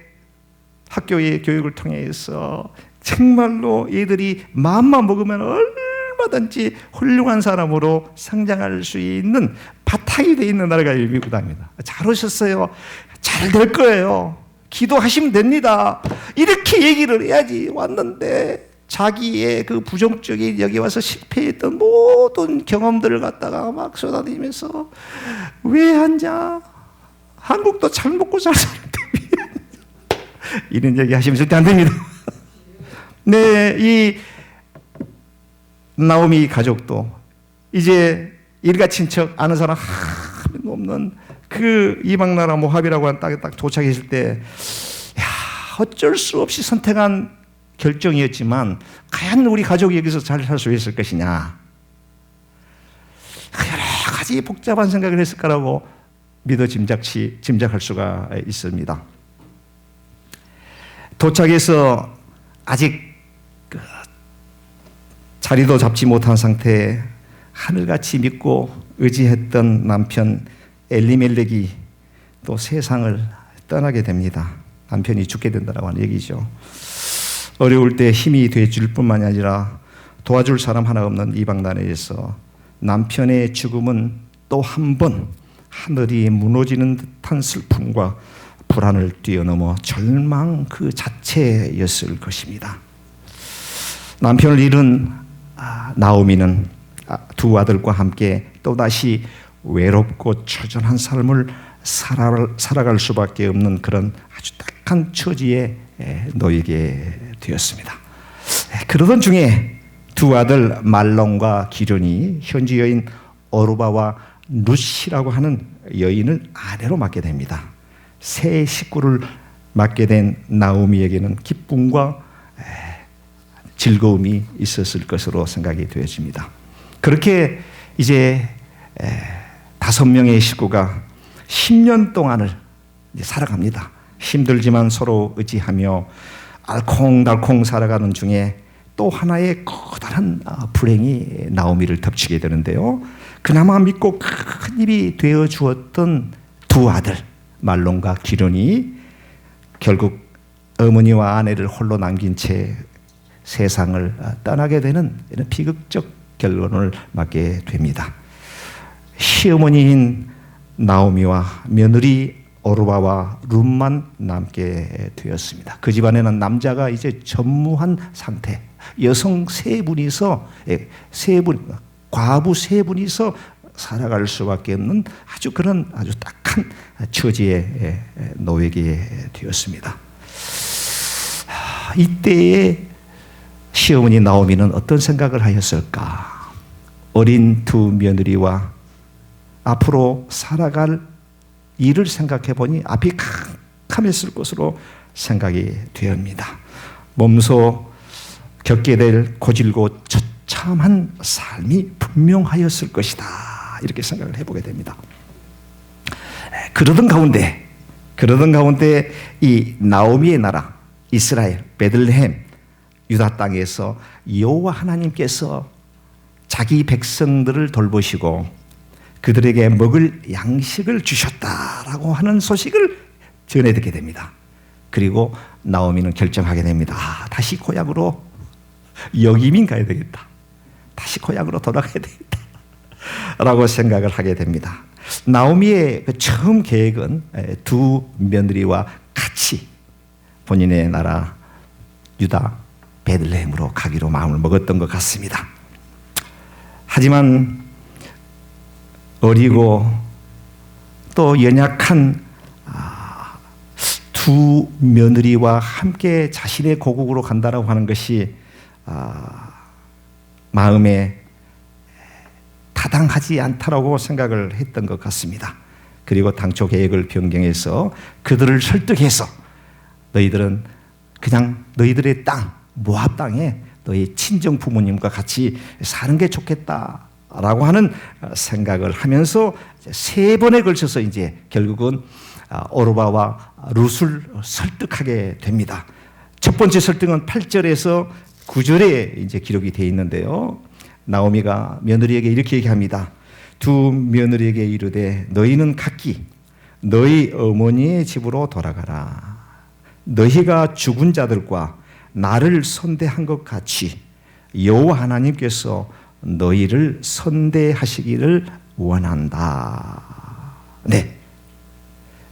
학교의 교육을 통해서 정말로 얘들이 마음만 먹으면 얼마든지 훌륭한 사람으로 성장할 수 있는 바탕이 되어 있는 나라가 미국 땅입니다. 잘 오셨어요. 잘 될 거예요. 기도하시면 됩니다. 이렇게 얘기를 해야지 왔는데 자기의 그 부정적인 여기 와서 실패했던 모든 경험들을 갖다가 막 쏟아내면서 왜 하냐? 한국도 잘 먹고 잘 사는데 이런 얘기 하시면 절대 안 됩니다. 네, 이 나오미 가족도 이제 일가 친척 아는 사람 하나도 없는 그 이방 나라 모압이라고 하는 땅에 딱 도착했을 때, 야, 어쩔 수 없이 선택한 결정이었지만 과연 우리 가족이 여기서 잘 살 수 있을 것이냐, 여러 가지 복잡한 생각을 했을 거라고 짐작할 수가 있습니다. 도착해서 아직 자리도 잡지 못한 상태에 하늘같이 믿고 의지했던 남편 엘리멜렉이 또 세상을 떠나게 됩니다. 남편이 죽게 된다고 하는 얘기죠. 어려울 때 힘이 돼줄 뿐만이 아니라 도와줄 사람 하나 없는 이방 나라에서 남편의 죽음은 또 한 번 하늘이 무너지는 듯한 슬픔과 불안을 뛰어넘어 절망 그 자체였을 것입니다. 남편을 잃은 나오미는 두 아들과 함께 또다시 외롭고 처절한 삶을 살아갈 수밖에 없는 그런 아주 딱한 처지에 놓이게 되었습니다. 그러던 중에 두 아들 말론과 기련이 현지 여인 어루바와 루시라고 하는 여인을 아내로 맡게 됩니다. 새 식구를 맡게 된 나오미에게는 기쁨과 즐거움이 있었을 것으로 생각이 되어집니다. 그렇게 이제 5명의 식구가 10년 동안을 이제 살아갑니다. 힘들지만 서로 의지하며 알콩달콩 살아가는 중에 또 하나의 커다란 불행이 나오미를 덮치게 되는데요. 그나마 믿고 큰 힘이 되어 주었던 두 아들 말론과 기련이 결국 어머니와 아내를 홀로 남긴 채 세상을 떠나게 되는 이런 비극적 결론을 맞게 됩니다. 시어머니인 나오미와 며느리 오르바와 룻만 남게 되었습니다. 그 집안에는 남자가 이제 전무한 상태, 여성 세 분이서 과부 세 분이서 살아갈 수밖에 없는 아주 그런 아주 딱한 처지에 놓이게 되었습니다. 이때에 시어머니 나오미는 어떤 생각을 하였을까? 어린 두 며느리와 앞으로 살아갈 일을 생각해 보니 앞이 캄캄했을 것으로 생각이 되옵니다. 몸소 겪게 될 고질고 처참한 삶이 분명하였을 것이다. 이렇게 생각을 해보게 됩니다. 그러던 가운데 이 나오미의 나라 이스라엘 베들레헴 유다 땅에서 여호와 하나님께서 자기 백성들을 돌보시고 그들에게 먹을 양식을 주셨다라고 하는 소식을 전해 듣게 됩니다. 그리고 나오미는 결정하게 됩니다. 다시 고향으로 역이민 가야 되겠다. 다시 고향으로 돌아가야 되겠다. 라고 생각을 하게 됩니다. 나오미의 그 처음 계획은 두 며느리와 같이 본인의 나라 유다 베들레헴으로 가기로 마음을 먹었던 것 같습니다. 하지만 어리고 또 연약한 두 며느리와 함께 자신의 고국으로 간다라고 하는 것이 마음에 타당하지 않다라고 생각을 했던 것 같습니다. 그리고 당초 계획을 변경해서 그들을 설득해서 너희들은 그냥 너희들의 땅 모압 땅에 너희 친정 부모님과 같이 사는 게 좋겠다라고 하는 생각을 하면서 세 번에 걸쳐서 이제 결국은 오르바와 룻을 설득하게 됩니다. 첫 번째 설득은 8절에서 9절에 이제 기록이 되어 있는데요. 나오미가 며느리에게 이렇게 얘기합니다. 두 며느리에게 이르되 너희는 각기 너희 어머니의 집으로 돌아가라. 너희가 죽은 자들과 나를 선대한 것 같이 여호와 하나님께서 너희를 선대하시기를 원한다. 네,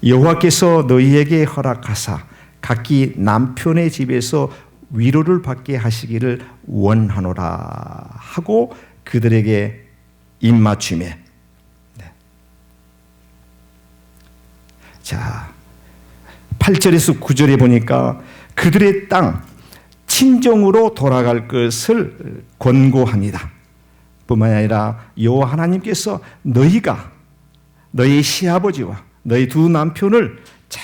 여호와께서 너희에게 허락하사 각기 남편의 집에서 위로를 받게 하시기를 원하노라 하고 그들에게 입맞춤에 자 8절에서 9절에 보니까 그들의 땅 친정으로 돌아갈 것을 권고합니다. 뿐만 아니라 여호와 하나님께서 너희가 너희 시아버지와 너희 두 남편을 잘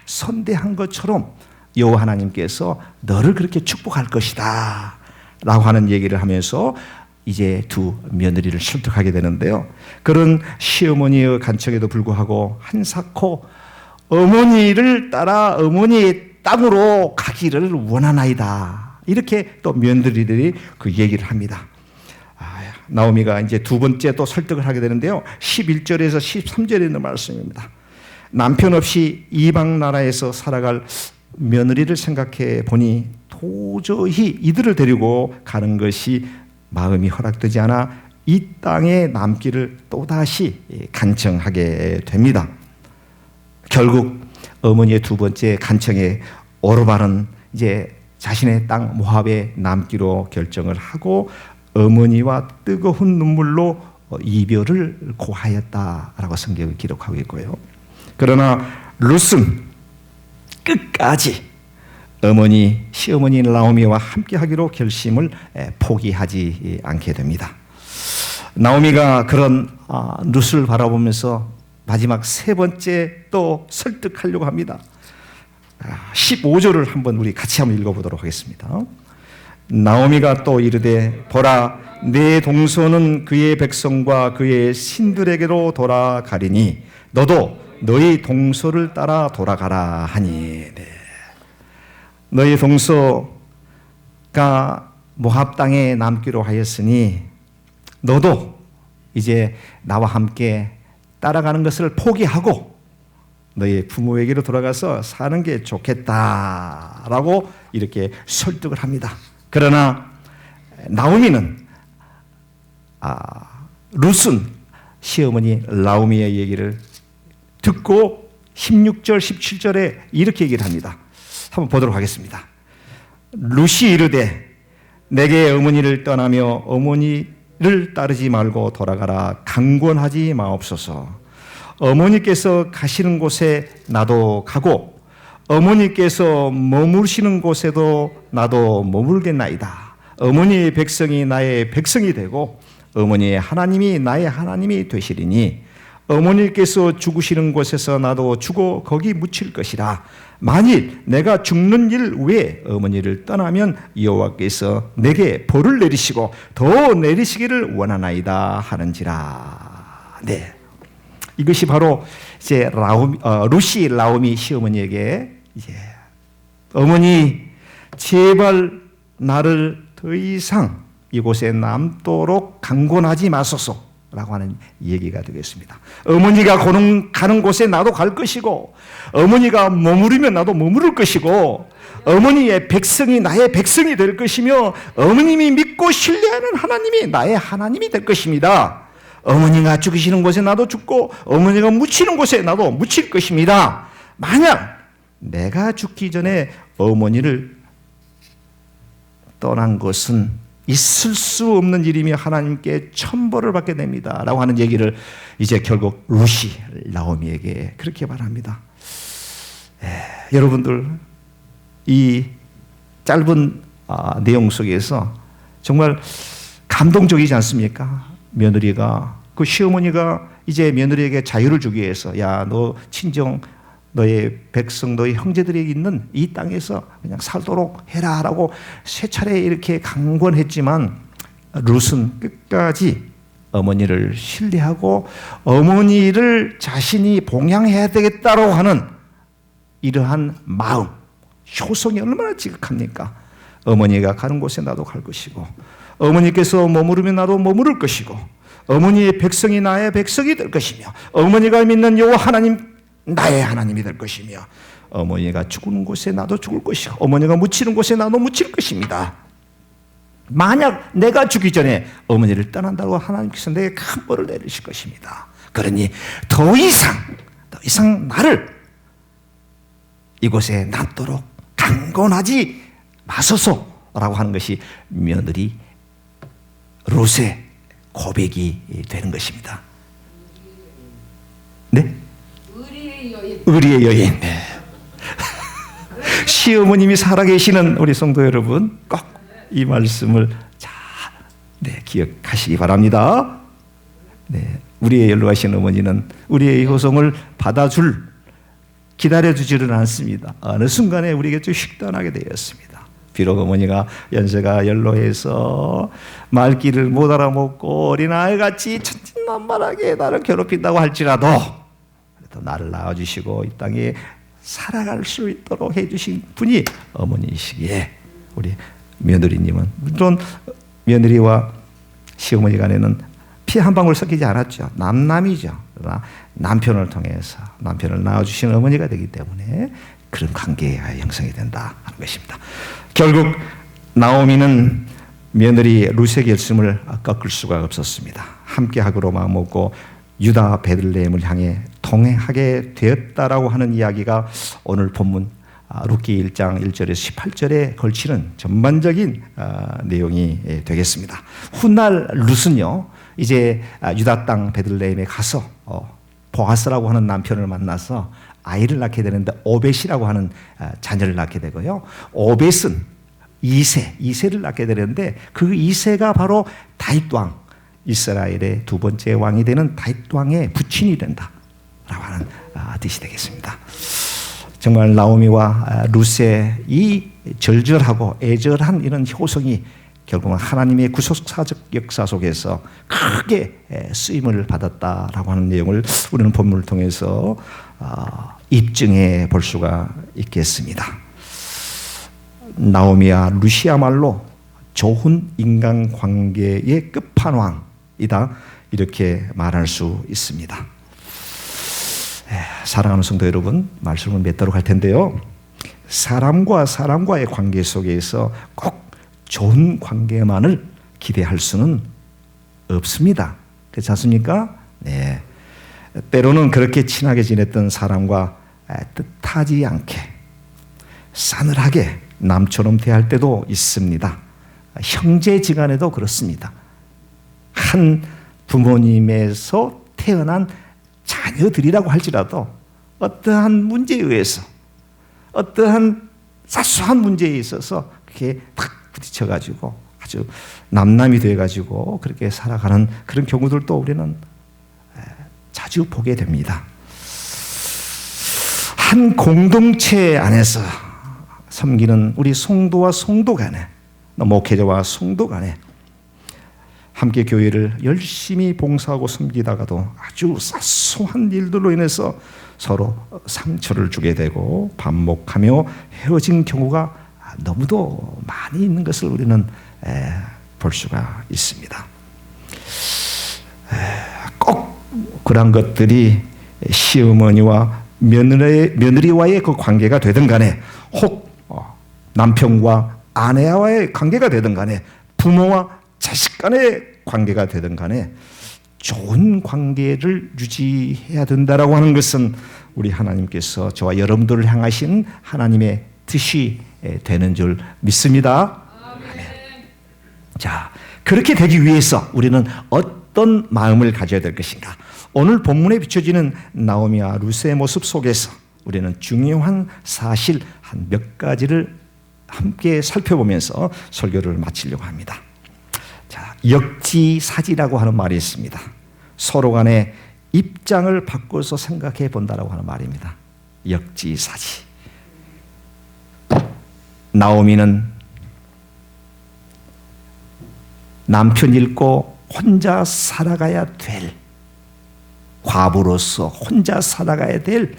선대한 것처럼 여호와 하나님께서 너를 그렇게 축복할 것이다 라고 하는 얘기를 하면서 이제 두 며느리를 설득하게 되는데요. 그런 시어머니의 간청에도 불구하고 한사코 어머니를 따라 어머니의 땅으로 가기를 원하나이다. 이렇게 또 며느리들이 그 얘기를 합니다. 나오미가 이제 두 번째 또 설득을 하게 되는데요. 11절에서 13절에 있는 말씀입니다. 남편 없이 이방 나라에서 살아갈 며느리를 생각해 보니 도저히 이들을 데리고 가는 것이 마음이 허락되지 않아 이 땅에 남기를 또다시 간청하게 됩니다. 결국 어머니의 두 번째 간청에 오르바는 이제 자신의 땅 모압에 남기로 결정을 하고 어머니와 뜨거운 눈물로 이별을 고하였다라고 성경을 기록하고 있고요. 그러나 룻은 끝까지 시어머니 나오미와 함께하기로 결심을 포기하지 않게 됩니다. 나오미가 그런 룻을 바라보면서 마지막 세 번째 또 설득하려고 합니다. 15절을 한번 우리 같이 한번 읽어보도록 하겠습니다. 나오미가 또 이르되 보라 내 동서는 그의 백성과 그의 신들에게로 돌아가리니 너도 너희 동서를 따라 돌아가라 하니 너희 동서가 모압 땅에 남기로 하였으니 너도 이제 나와 함께 따라가는 것을 포기하고 너희 부모에게로 돌아가서 사는 게 좋겠다라고 이렇게 설득을 합니다. 그러나 나오미는 룻은 시어머니 나오미의 얘기를 듣고 16절 17절에 이렇게 얘기를 합니다. 한번 보도록 하겠습니다. 룻이 이르되 내게 어머니를 떠나며 어머니를 따르지 말고 돌아가라. 강권하지 마옵소서. 어머니께서 가시는 곳에 나도 가고 어머니께서 머무르시는 곳에도 나도 머물겠나이다. 어머니의 백성이 나의 백성이 되고 어머니의 하나님이 나의 하나님이 되시리니 어머니께서 죽으시는 곳에서 나도 죽어 거기 묻힐 것이라. 만일 내가 죽는 일 외에 어머니를 떠나면 여호와께서 내게 벌을 내리시고 더 내리시기를 원하나이다 하는지라. 네, 이것이 바로 이제 룻이 나오미 시어머니에게 이제 어머니 제발 나를 더 이상 이곳에 남도록 강권하지 마소서라고 하는 얘기가 되겠습니다. 어머니가 가는 곳에 나도 갈 것이고 어머니가 머무르면 나도 머무를 것이고 어머니의 백성이 나의 백성이 될 것이며 어머님이 믿고 신뢰하는 하나님이 나의 하나님이 될 것입니다. 어머니가 죽으시는 곳에 나도 죽고 어머니가 묻히는 곳에 나도 묻힐 것입니다. 만약 내가 죽기 전에 어머니를 떠난 것은 있을 수 없는 일이며 하나님께 천벌을 받게 됩니다 라고 하는 얘기를 이제 결국 룻이 나오미에게 그렇게 말합니다. 여러분들 이 짧은 내용 속에서 정말 감동적이지 않습니까? 며느리가 그 시어머니가 이제 며느리에게 자유를 주기 위해서 야, 너 친정 너의 백성 너의 형제들이 있는 이 땅에서 그냥 살도록 해라 라고 세 차례 이렇게 강권했지만 룻은 끝까지 어머니를 신뢰하고 어머니를 자신이 봉양해야 되겠다고 하는 이러한 마음, 효성이 얼마나 지극합니까? 어머니가 가는 곳에 나도 갈 것이고 어머니께서 머무르면 나도 머무를 것이고 어머니의 백성이 나의 백성이 될 것이며 어머니가 믿는 여호와 하나님 나의 하나님이 될 것이며 어머니가 죽는 곳에 나도 죽을 것이고 어머니가 묻히는 곳에 나도 묻힐 것입니다. 만약 내가 죽기 전에 어머니를 떠난다고 하나님께서 내게 큰 벌을 내리실 것입니다. 그러니 더 이상 나를 이곳에 남도록 강권하지 마소서라고 하는 것이 며느리 룻의 고백이 되는 것입니다. 네? 의리의 여인. 네. 시어머님이 살아계시는 우리 성도 여러분 꼭 이 말씀을 잘 기억하시기 바랍니다. 네, 우리의 연로하신 어머니는 우리의 효성을 기다려주지는 않습니다. 어느 순간에 우리에게 좀 휙떠나게 되었습니다. 비록 어머니가 연세가 연로해서 말귀를 못 알아먹고 어린아이같이 천진난만하게 나를 괴롭힌다고 할지라도 그래도 나를 낳아주시고 이 땅에 살아갈 수 있도록 해주신 분이 어머니이시기에 우리 며느리님은 물론 며느리와 시어머니 간에는 피 한 방울 섞이지 않았죠. 남남이죠. 그러나 남편을 통해서 남편을 낳아주신 어머니가 되기 때문에 그런 관계가 형성이 된다 하는 것입니다. 결국 나오미는 며느리 룻의 결심을 꺾을 수가 없었습니다. 함께하기로 마음먹고 유다 베들레헴을 향해 동행하게 되었다라고 하는 이야기가 오늘 본문 룻기 1장 1절에서 18절에 걸치는 전반적인 내용이 되겠습니다. 훗날 룻은요 이제 유다 땅 베들레헴에 가서 보아스라고 하는 남편을 만나서 아이를 낳게 되는데 오벳이라고 하는 자녀를 낳게 되고요. 오벳은 이세를 낳게 되는데 그 이세가 바로 다윗 왕 이스라엘의 두 번째 왕이 되는 다윗 왕의 부친이 된다라고 하는 뜻이 되겠습니다. 정말 나오미와 룻의 이 절절하고 애절한 이런 효성이 결국은 하나님의 구속사적 역사 속에서 크게 쓰임을 받았다라고 하는 내용을 우리는 본문을 통해서 입증해 볼 수가 있겠습니다. 나오미와 룻이야말로 좋은 인간관계의 끝판왕이다 이렇게 말할 수 있습니다. 사랑하는 성도 여러분, 말씀을 맺도록 할 텐데요. 사람과 사람과의 관계 속에서 꼭 좋은 관계만을 기대할 수는 없습니다. 그렇지 않습니까? 네. 때로는 그렇게 친하게 지냈던 사람과 뜻하지 않게 싸늘하게 남처럼 대할 때도 있습니다. 형제지간에도 그렇습니다. 한 부모님에서 태어난 자녀들이라고 할지라도 어떠한 문제에 의해서 어떠한 사소한 문제에 있어서 그렇게 탁 부딪혀가지고 아주 남남이 돼가지고 그렇게 살아가는 그런 경우들도 우리는 자주 보게 됩니다. 한 공동체 안에서 섬기는 우리 성도와 성도 간에, 목회자와 성도 간에 함께 교회를 열심히 봉사하고 섬기다가도 아주 사소한 일들로 인해서 서로 상처를 주게 되고 반목하며 헤어진 경우가 너무도 많이 있는 것을 우리는 볼 수가 있습니다. 꼭 그런 것들이 시어머니와 며느리와의 그 관계가 되든 간에, 혹 남편과 아내와의 관계가 되든 간에, 부모와 자식 간의 관계가 되든 간에 좋은 관계를 유지해야 된다라고 하는 것은 우리 하나님께서 저와 여러분들을 향하신 하나님의 뜻이 되는 줄 믿습니다. 아멘. 자, 그렇게 되기 위해서 우리는 어떤 마음을 가져야 될 것인가? 오늘 본문에 비춰지는 나오미와 룻의 모습 속에서 우리는 중요한 사실 한 몇 가지를 함께 살펴보면서 설교를 마치려고 합니다. 자, 역지사지라고 하는 말이 있습니다. 서로 간에 입장을 바꿔서 생각해 본다라고 하는 말입니다. 역지사지. 나오미는 남편 잃고 혼자 살아가야 될, 과부로서 혼자 살아가야 될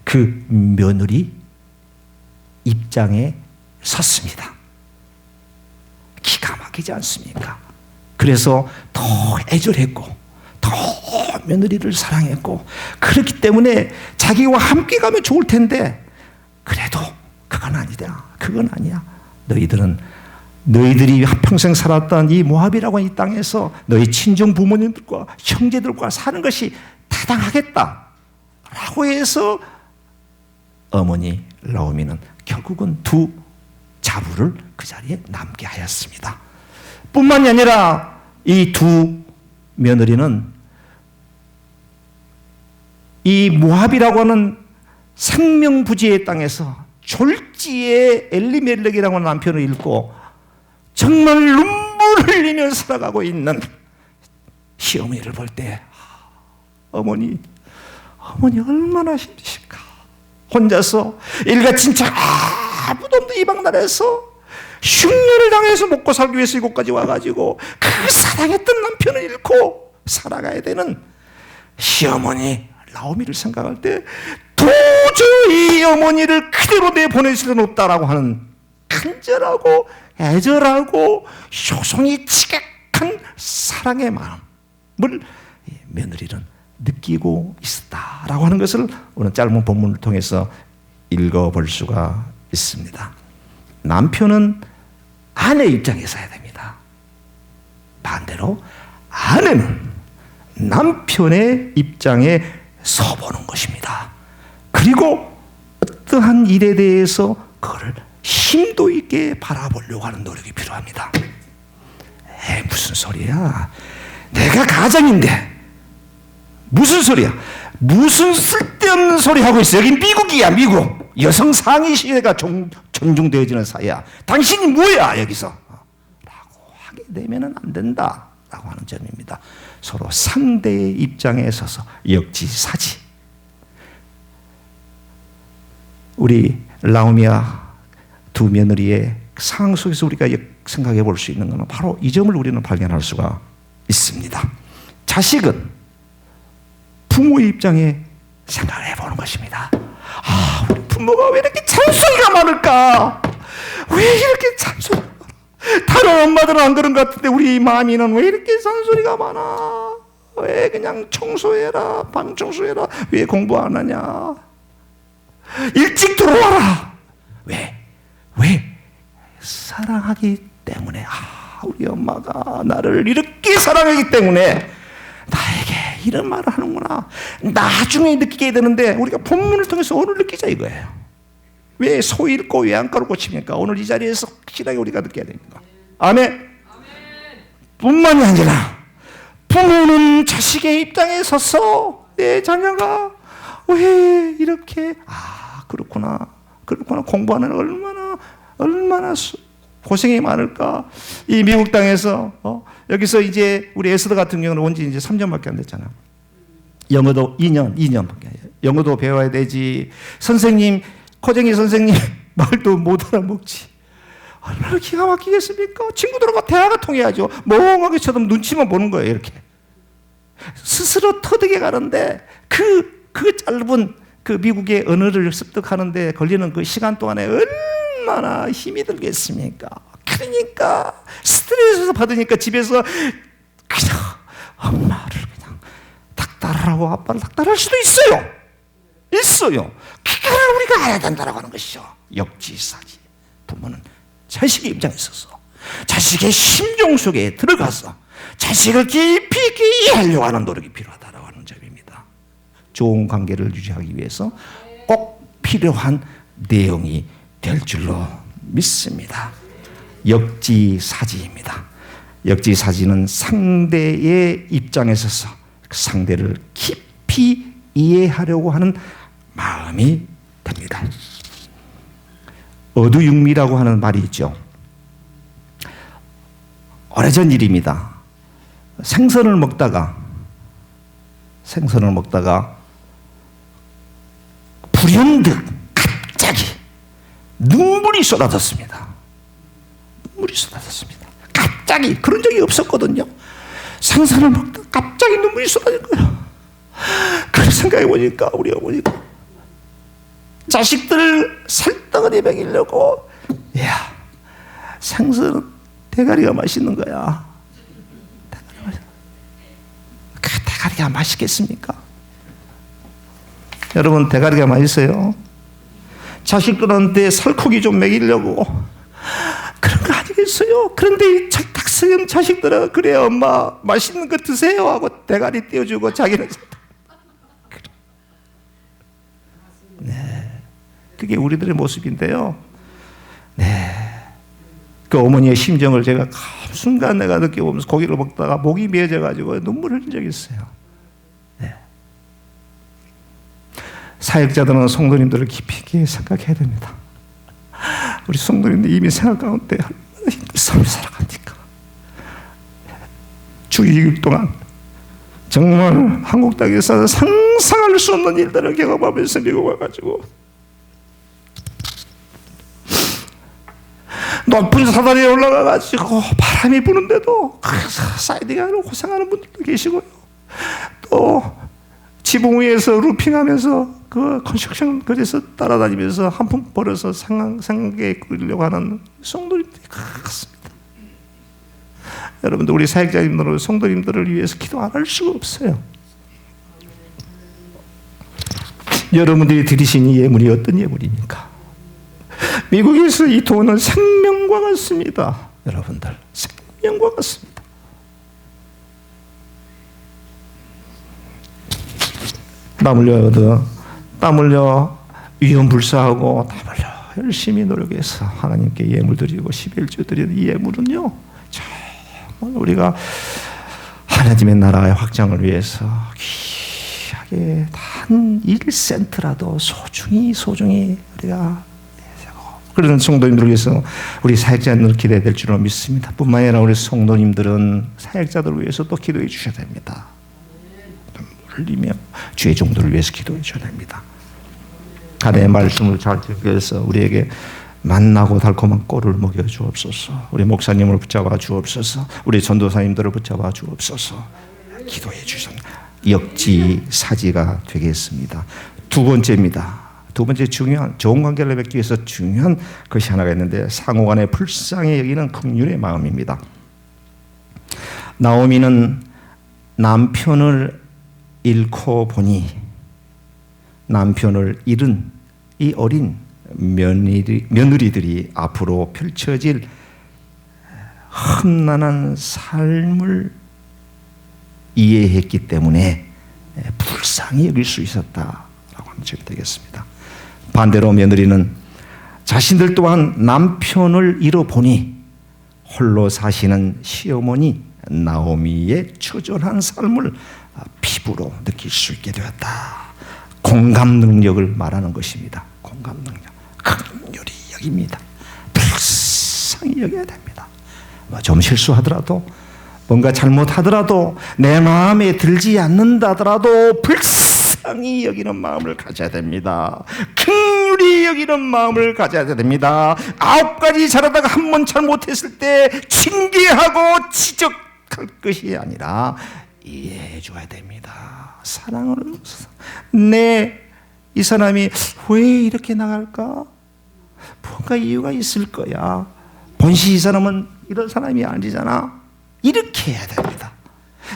그 며느리 입장에 섰습니다. 기가 막히지 않습니까? 그래서 더 애절했고 더 며느리를 사랑했고, 그렇기 때문에 자기와 함께 가면 좋을 텐데, 그래도 그건 아니다. 그건 아니야. 너희들이 평생 살았던 이 모압이라고 하는 이 땅에서 너희 친정 부모님들과 형제들과 사는 것이 타당하겠다 라고 해서 어머니 나오미는 결국은 두 자부를 그 자리에 남게 하였습니다. 뿐만이 아니라 이 두 며느리는 이 모압이라고 하는 생명부지의 땅에서 졸지에 엘리멜렉이라고 하는 남편을 잃고 정말 눈물을 흘리며 살아가고 있는 시어머니를 볼 때, 어머니 얼마나 힘드실까. 혼자서 일가친 척 아무도 없는 이방나라에서 흉년을 당해서 먹고 살기 위해서 이곳까지 와가지고 그 사랑했던 남편을 잃고 살아가야 되는 시어머니 나오미를 생각할 때 도저히 어머니를 그대로 내보낼 수는 없다라고 하는 간절하고 애절하고 효성이 지극한 사랑의 마음을 며느리는 느끼고 있었다라고 하는 것을 오늘 짧은 본문을 통해서 읽어볼 수가 있습니다. 남편은 아내 입장에 서야 됩니다. 반대로 아내는 남편의 입장에 서보는 것입니다. 그리고 어떠한 일에 대해서 그거를 심도 있게 바라보려고 하는 노력이 필요합니다. 무슨 소리야? 내가 가장인데 무슨 소리야? 무슨 쓸데없는 소리 하고 있어? 여긴 미국이야, 미국. 여성 상위 시대가 존중되어지는 사회야. 당신이 뭐야 여기서? 라고 하게 되면 안 된다 라고 하는 점입니다. 서로 상대의 입장에 서서 역지사지. 우리 나오미와 두 며느리의 상황 속에서 우리가 생각해 볼 수 있는 것은 바로 이 점을 우리는 발견할 수가 있습니다. 자식은 부모의 입장에 생각해 보는 것입니다. 우리 부모가 왜 이렇게 잔소리가 많을까? 왜 이렇게 잔소리가 많아? 다른 엄마들은 안 그런 것 같은데 우리 마미는 왜 이렇게 잔소리가 많아? 왜 그냥 청소해라, 방 청소해라, 왜 공부 안 하냐? 일찍 들어와라. 왜? 사랑하기 때문에. 우리 엄마가 나를 이렇게 사랑하기 때문에 나에게 이런 말을 하는구나. 나중에 느끼게 되는데 우리가 본문을 통해서 오늘 느끼자 이거예요. 왜 소 잃고 외양가로 고칩니까? 오늘 이 자리에서 확실하게 우리가 느껴야 됩니다. 아멘. 뿐만이 아니라 부모는 자식의 입장에 서서 내 자녀가 왜 이렇게 그렇구나 공부하는 얼마나 고생이 많을까. 이 미국 땅에서 여기서 이제 우리 에스더 같은 경우는 온 지 이제 3년밖에 안 됐잖아. 영어도 2년밖에. 영어도 배워야 되지. 선생님, 코쟁이 선생님 말도 못 알아먹지. 얼마나 기가 막히겠습니까? 친구들하고 대화가 통해야죠. 멍하게 쳐다보면 눈치만 보는 거예요. 이렇게 스스로 터득해 가는데 그 짧은 그 미국의 언어를 습득하는데 걸리는 그 시간 동안에 얼마나 힘이 들겠습니까? 그러니까 스트레스 받으니까 집에서 그냥 엄마를 그냥 닥달하고 아빠를 닥달할 수도 있어요. 그거를 우리가 알아야 된다고 하는 것이죠. 역지사지. 부모는 자식의 입장에 있어서 자식의 심정 속에 들어가서 자식을 깊이 이해하려고 하는 노력이 필요하다고 하는 점입니다. 좋은 관계를 유지하기 위해서 꼭 필요한 내용이 될 줄로 믿습니다. 역지사지입니다. 역지사지는 상대의 입장에 서서 상대를 깊이 이해하려고 하는 마음이 됩니다. 어두육미라고 하는 말이 있죠. 오래전 일입니다. 생선을 먹다가 불현듯 갑자기 눈물이 쏟아졌습니다. 갑자기 그런 적이 없었거든요. 생선을 먹다가 갑자기 눈물이 쏟아진 거예요. 그걸 생각해 보니까 우리 어머니가 자식들을 살덩어리 먹이려고 생선은 대가리가 맛있는 거야. 그 대가리가 맛있겠습니까? 여러분, 대가리가 맛있어요? 자식들한테 살코기 좀 먹이려고 그런 거 아니겠어요? 그런데 이 닭스름 자식들은 그래 엄마 맛있는 거 드세요 하고 대가리 띄워주고 자기는 그게 우리들의 모습인데요. 그 어머니의 심정을 제가 순간 내가 느껴보면서 고기를 먹다가 목이 메어져가지고 눈물을 흘린 적이 있어요. 사역자들은 성도님들을 깊이 있게 생각해야 됩니다. 우리 성도님들 이미 생각 가운데 얼마나 힘든 삶을 살아가니까. 주 2일 동안 정말 한국 땅에서 상상할 수 없는 일들을 경험하면서 미국 와가지고 높은 사다리에 올라가가지고 바람이 부는데도 사이드가 고생하는 분들도 계시고요. 또 지붕 위에서 루핑하면서 그 컨스트럭션 거리에서 따라다니면서 한 푼 벌어서 상하게 꾸리려고 하는 성도님들이 많습니다. 여러분들 우리 사역자님들은 성도님들을 위해서 기도 안 할 수가 없어요. 여러분들이 드리신 이 예물이 어떤 예물입니까? 미국에서 이 돈은 생명과 같습니다. 여러분들 생명과 같습니다. 땀 흘려 위험불사하고 땀 흘려 열심히 노력해서 하나님께 예물 드리고 11조 드리는 이 예물은요 정말 우리가 하나님의 나라의 확장을 위해서 귀하게 단 1센트라도 소중히 우리가 그런 성도님들을 위해서 우리 사역자님들 기대될 줄로 믿습니다. 뿐만 아니라 우리 성도님들은 사역자들을 위해서 또 기도해 주셔야 됩니다. 흘리며 주의 종들을 위해서 기도해 줘야 됩니다. 하나님의 말씀을 잘 듣기 위해서 우리에게 만나고 달콤한 꼴을 먹여 주옵소서. 우리 목사님을 붙잡아 주옵소서. 우리 전도사님들을 붙잡아 주옵소서. 기도해 주셔서 역지사지가 되겠습니다. 두 번째입니다. 두 번째 중요한 좋은 관계를 맺기 위해서 중요한 것이 하나가 있는데 상호간의 불쌍히 여기는 긍휼의 마음입니다. 나오미는 남편을 잃고 보니 남편을 잃은 이 어린 며느리들이 앞으로 펼쳐질 험난한 삶을 이해했기 때문에 불쌍히 여길 수 있었다라고 하는 점이 되겠습니다. 반대로 며느리는 자신들 또한 남편을 잃어보니 홀로 사시는 시어머니 나오미의 처절한 삶을 피부로 느낄 수 있게 되었다. 공감 능력을 말하는 것입니다. 공감 능력. 긍휼히 여깁니다. 불쌍히 여겨야 됩니다. 좀 실수하더라도, 뭔가 잘못하더라도, 내 마음에 들지 않는다더라도 불쌍히 여기는 마음을 가져야 됩니다. 긍휼히 여기는 마음을 가져야 됩니다. 9가지 잘하다가 한 번 잘못했을 때 징계하고 지적할 것이 아니라 이해해 줘야 됩니다. 사랑으로 이 사람이 왜 이렇게 나갈까? 뭔가 이유가 있을 거야. 본시 이 사람은 이런 사람이 아니잖아. 이렇게 해야 됩니다.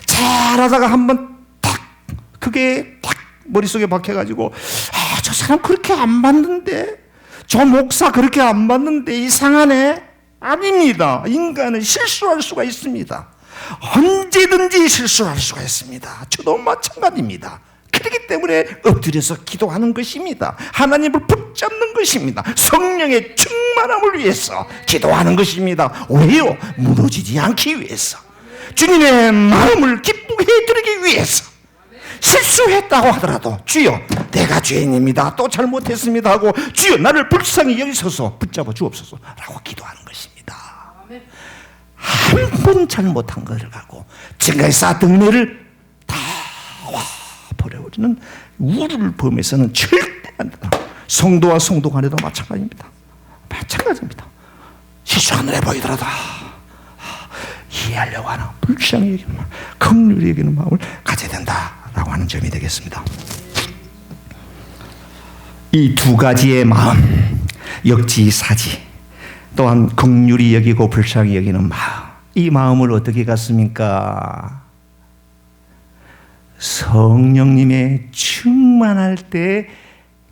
잘하다가 한번 딱 그게 딱 머릿속에 박혀가지고 저 사람 그렇게 안 봤는데, 저 목사 그렇게 안 봤는데 이상하네. 아닙니다. 인간은 실수할 수가 있습니다. 언제든지 실수할 수가 있습니다. 저도 마찬가지입니다. 그렇기 때문에 엎드려서 기도하는 것입니다. 하나님을 붙잡는 것입니다. 성령의 충만함을 위해서 기도하는 것입니다. 왜요? 무너지지 않기 위해서, 주님의 마음을 기쁘게 해드리기 위해서. 실수했다고 하더라도 주여 내가 죄인입니다, 또 잘못했습니다 하고 주여 나를 불쌍히 여기소서 붙잡아 주옵소서 라고 기도하는 것입니다. 한 번 잘못한 것을 가고 지금까지 쌓았던 은혜를 다 버려버리는 우를 범해서는 절대 안 된다. 성도와 성도 간에도 마찬가지입니다. 마찬가지입니다. 실수한 은혜 보이더라도 이해하려고 하는 불쌍히 여기는 마음, 긍휼히 여기는 마음을 가져야 된다라고 하는 점이 되겠습니다. 이 2가지의 마음, 역지사지, 또한 긍휼히 여기고 불쌍히 여기는 마음, 이 마음을 어떻게 갖습니까? 성령님의 충만할 때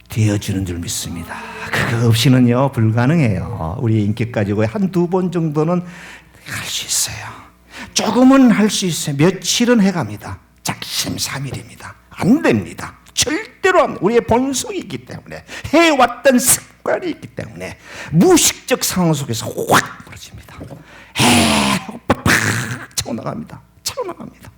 되어주는 줄 믿습니다. 그거 없이는요 불가능해요. 우리 인격 가지고 1-2번 정도는 할 수 있어요. 조금은 할 수 있어요. 며칠은 해갑니다. 작심삼일입니다. 안 됩니다. 절대로 안 됩니다. 우리의 본성이 있기 때문에, 해왔던 습관이 있기 때문에 무의식적 상황 속에서 확 벌어집니다. 팍 차고 나갑니다. 차고 나갑니다.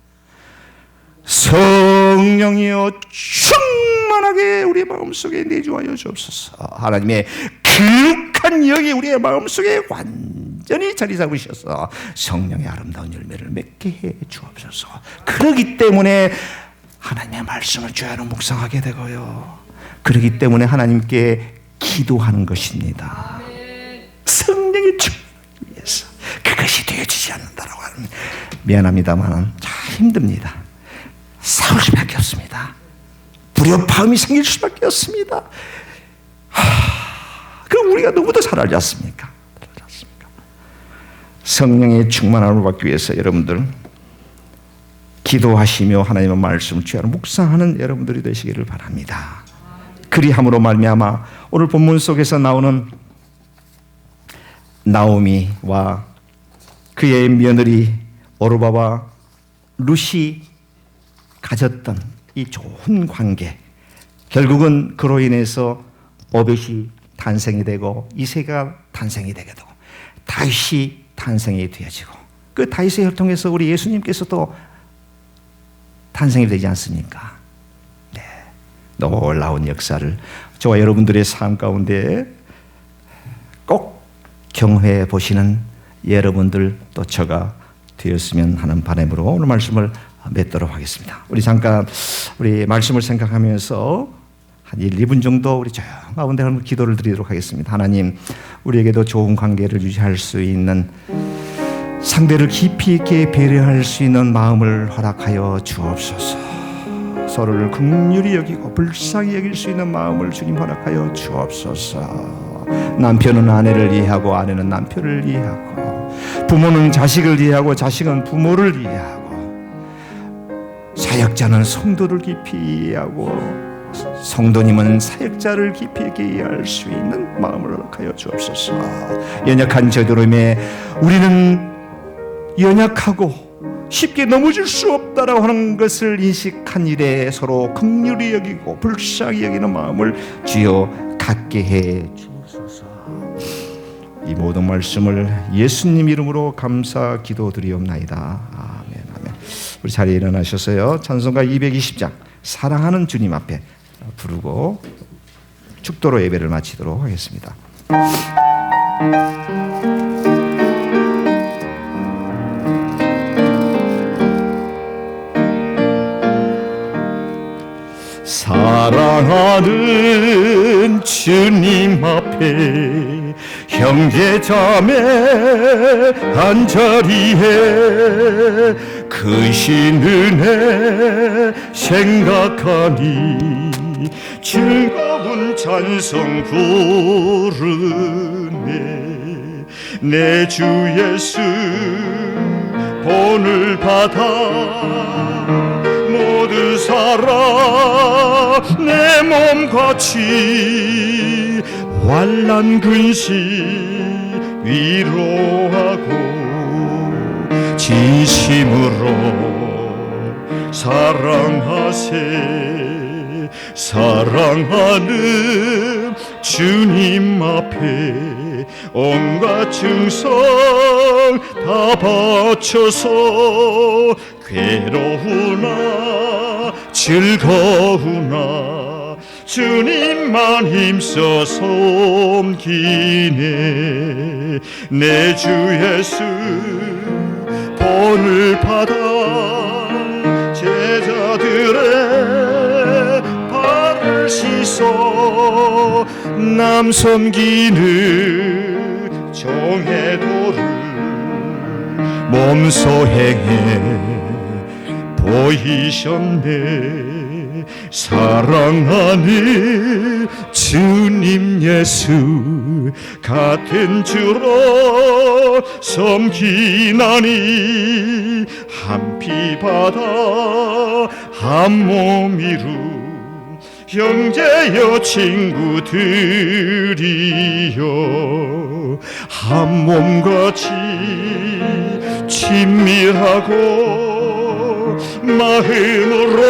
성령이여 충만하게 우리의 마음속에 내주하여 주옵소서. 하나님의 그윽한 영이 우리의 마음속에 완전히 자리 잡으셔서 성령의 아름다운 열매를 맺게 해 주옵소서. 그러기 때문에 하나님의 말씀을 주야로 묵상하게 되고요, 그러기 때문에 하나님께 기도하는 것입니다. 성령의 충만을 위해서. 그것이 되어지지 않는다라고 하는, 미안합니다만 참 힘듭니다. 싸울 수밖에 없습니다. 불협화음이 생길 수밖에 없습니다. 그럼 우리가 너무도 잘 알지 않습니까? 성령의 충만함을 받기 위해서 여러분들 기도하시며 하나님의 말씀을 주야로 묵상하는 여러분들이 되시기를 바랍니다. 그리함으로 말미암아 오늘 본문 속에서 나오는 나오미와 그의 며느리 오르바와 룻이 가졌던 이 좋은 관계, 결국은 그로 인해서 오벳이 탄생이 되고 이새가 탄생이 되게 되고 다윗이 탄생이 되어지고, 그 다윗의 혈통에서 우리 예수님께서도 탄생이 되지 않습니까? 네, 놀라운 역사를 저와 여러분들의 삶 가운데 꼭 경험해 보시는 여러분들 또 저가 되었으면 하는 바람으로 오늘 말씀을 맺도록 하겠습니다. 우리 잠깐 우리 말씀을 생각하면서 한 1-2분 정도 우리 조용가운데 한번 기도를 드리도록 하겠습니다. 하나님, 우리에게도 좋은 관계를 유지할 수 있는, 상대를 깊이 있게 배려할 수 있는 마음을 허락하여 주옵소서. 서로를 긍휼히 여기고 불쌍히 여길 수 있는 마음을 주님 허락하여 주옵소서. 남편은 아내를 이해하고 아내는 남편을 이해하고, 부모는 자식을 이해하고 자식은 부모를 이해하고, 사역자는 성도를 깊이 이해하고 성도님은 사역자를 깊이 있게 이해할 수 있는 마음을 허락하여 주옵소서. 연약한 저들음에 우리는 연약하고 쉽게 넘어질 수 없다라고 하는 것을 인식한 일에 서로 긍휼히 여기고 불쌍히 여기는 마음을 주여 갖게 해 주옵소서. 이 모든 말씀을 예수님 이름으로 감사 기도드리옵나이다. 아멘, 아멘. 우리 자리에 일어나셔서요, 찬송가 220장 사랑하는 주님 앞에 부르고 축도로 예배를 마치도록 하겠습니다. 사랑하는 주님 앞에 형제자매 한자리에 크신 은혜 생각하니 즐거운 찬송 부르네. 내 주 예수 본을 받아 모든 사람 내 몸같이 환난 근심 위로하고 진심으로 사랑하세. 사랑하는 주님 앞에 온갖 충성 다 바쳐서 괴로우나 즐거우나 주님만 힘써 섬기네. 내 주 예수 본을 받아 제자들의 발을 씻어 남 섬기는 정의 도를 몸소 행해 보이셨네. 사랑하는 주님 예수 같은 주로 섬기나니 한 피 받아 한 몸 이루 형제여 친구들이여 한 몸같이 친밀하고 마음으로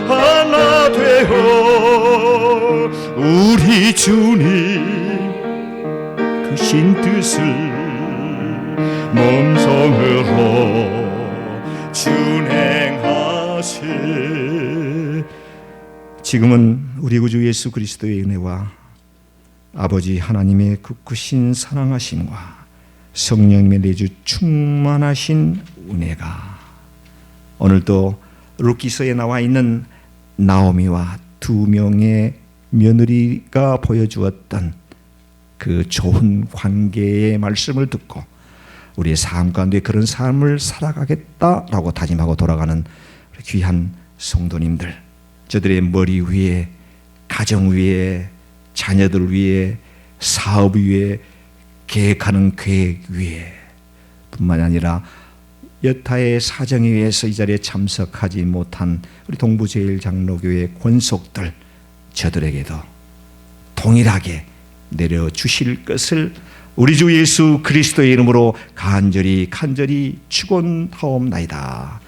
하나 되어 우리 주님 크신 뜻을 몸성으로 준행하세. 지금은 우리 구주 예수 그리스도의 은혜와 아버지 하나님의 극구신 사랑하심과 성령님의 내주 충만하신 은혜가 오늘도 룻기서에 나와 있는 나오미와 두 명의 며느리가 보여주었던 그 좋은 관계의 말씀을 듣고 우리의 삶 가운데 그런 삶을 살아가겠다라고 다짐하고 돌아가는 귀한 성도님들, 저들의 머리 위에, 가정 위에, 자녀들 위에, 사업 위에, 계획하는 계획 위에 뿐만 아니라 여타의 사정에 의해서 이 자리에 참석하지 못한 우리 동부제일장로교회 권속들, 저들에게도 동일하게 내려주실 것을 우리 주 예수 그리스도의 이름으로 간절히 축원하옵나이다.